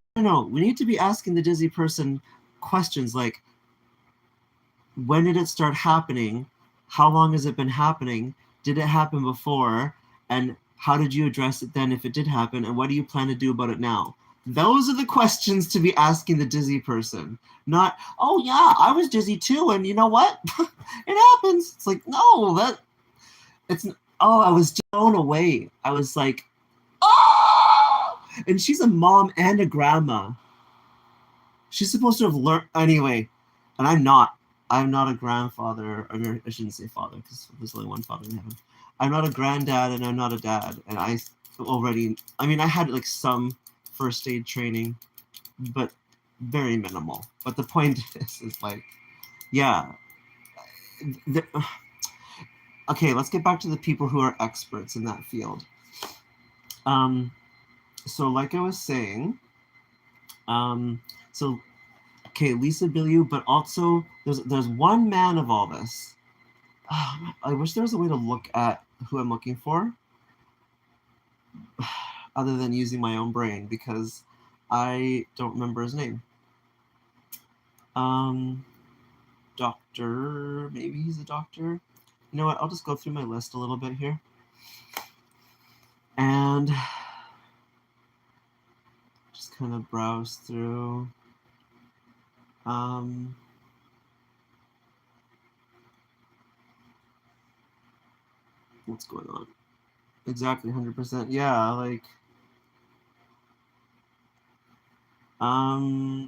We need to be asking the dizzy person questions like, when did it start happening? How long has it been happening? Did it happen before? And how did you address it then if it did happen? And what do you plan to do about it now? Those are the questions to be asking the dizzy person. Not, "Oh yeah, I was dizzy too, and you know what? It happens." It's like, no, I was blown away. I was like, oh! And she's a mom and a grandma. She's supposed to have learned anyway, and I'm not a grandfather. I mean, I shouldn't say father because there's only one father in heaven. I'm not a granddad, and I'm not a dad. And I had like some first aid training, but very minimal. But the point is like, yeah. Okay, let's get back to the people who are experts in that field. So like I was saying, okay, Lisa Billiou, but also there's one man of all this. I wish there was a way to look at who I'm looking for other than using my own brain, because I don't remember his name. Doctor, maybe he's a doctor. You know what? I'll just go through my list a little bit here. And just kind of browse through. What's going on? Exactly, 100%. Yeah, like,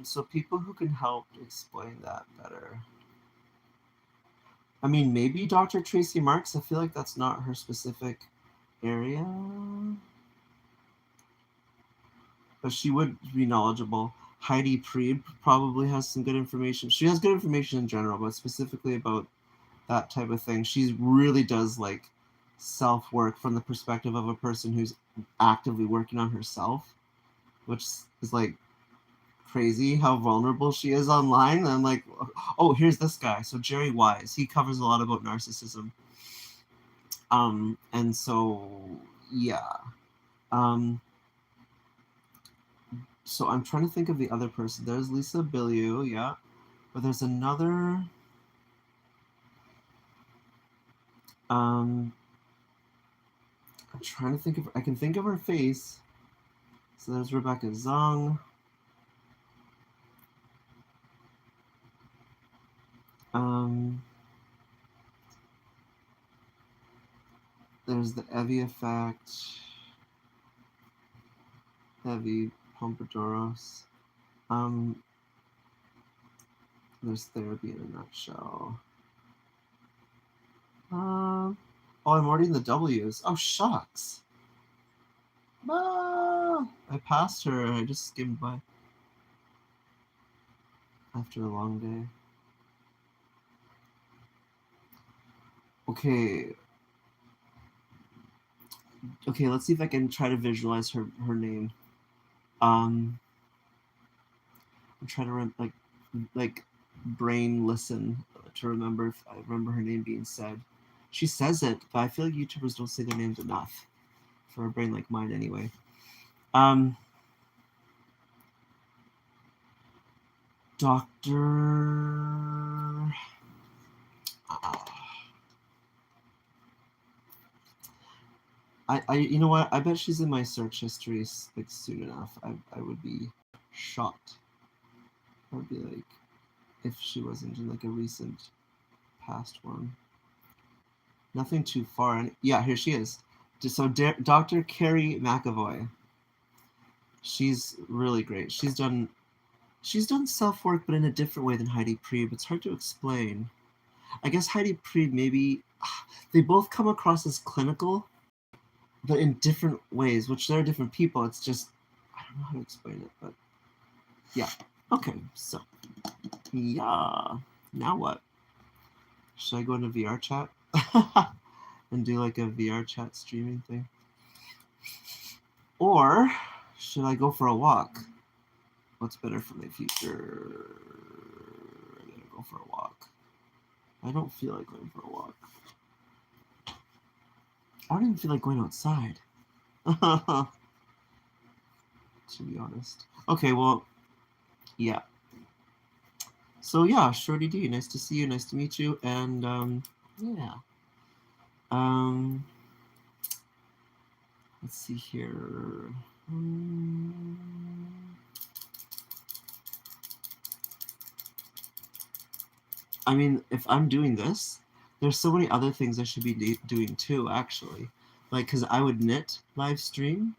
so people who can help explain that better. I mean, maybe Dr. Tracy Marks. I feel like that's not her specific area, but she would be knowledgeable. Heidi Prieb probably has some good information. She has good information in general, but specifically about that type of thing. She really does like self-work from the perspective of a person who's actively working on herself, which is like crazy how vulnerable she is online. And I'm like, oh, here's this guy. So Jerry Wise, he covers a lot about narcissism. And so yeah. So I'm trying to think of the other person. There's Lisa Bilyeu, yeah. But there's another I'm trying to think of I can think of her face. So there's Rebecca Zung. There's the Evie effect. Evie Pompadouros. There's therapy in a nutshell. Oh, I'm already in the W's. Oh, shucks. I passed her. I just skimmed by after a long day. Okay. Okay, let's see if I can try to visualize her name. I'm trying to like brain listen to remember if I remember her name being said. She says it, but I feel like YouTubers don't say their names enough for a brain like mine anyway. Doctor. I you know what? I bet she's in my search history like soon enough. I would be shocked. I would be like, if she wasn't in like a recent past one. Nothing too far. And yeah, here she is. So Dr. Carrie McAvoy. She's really great. She's done self work, but in a different way than Heidi Prieb. It's hard to explain. I guess Heidi Prieb maybe they both come across as clinical, but in different ways, which they're different people. It's just I don't know how to explain it, but yeah. Okay, so yeah. Now what? Should I go into VR chat and do like a VR chat streaming thing? Or should I go for a walk? What's better for my future? I'm gonna go for a walk. I don't feel like going for a walk. I don't even feel like going outside. To be honest. Okay, well, yeah. So yeah, Shorty D, nice to see you, nice to meet you, and yeah. Let's see here. I mean, if I'm doing this, there's so many other things I should be doing too, actually. Like, because I would knit live stream.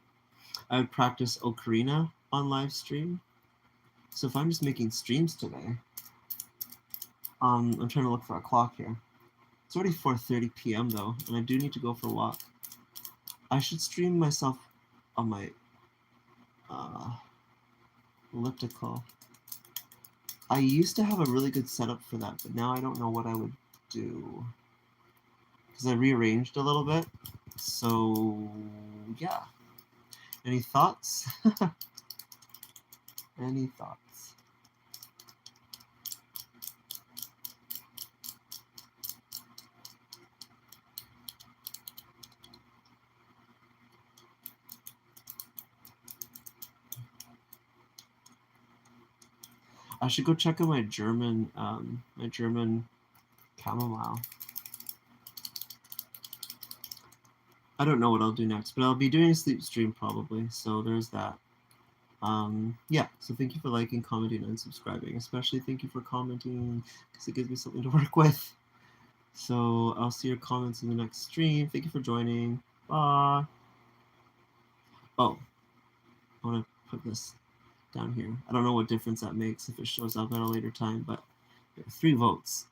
I would practice ocarina on live stream. So if I'm just making streams today, I'm trying to look for a clock here. It's already 4:30 p.m. though, and I do need to go for a walk. I should stream myself on my elliptical. I used to have a really good setup for that, but now I don't know what I would do. Because I rearranged a little bit. So, yeah. Any thoughts? Any thoughts? I should go check out my German chamomile. I don't know what I'll do next, but I'll be doing a sleep stream probably. So there's that. Yeah, so thank you for liking, commenting, and subscribing. Especially thank you for commenting because it gives me something to work with. So I'll see your comments in the next stream. Thank you for joining. Bye. Oh, I want to put this down here. I don't know what difference that makes if it shows up at a later time, but 3 votes.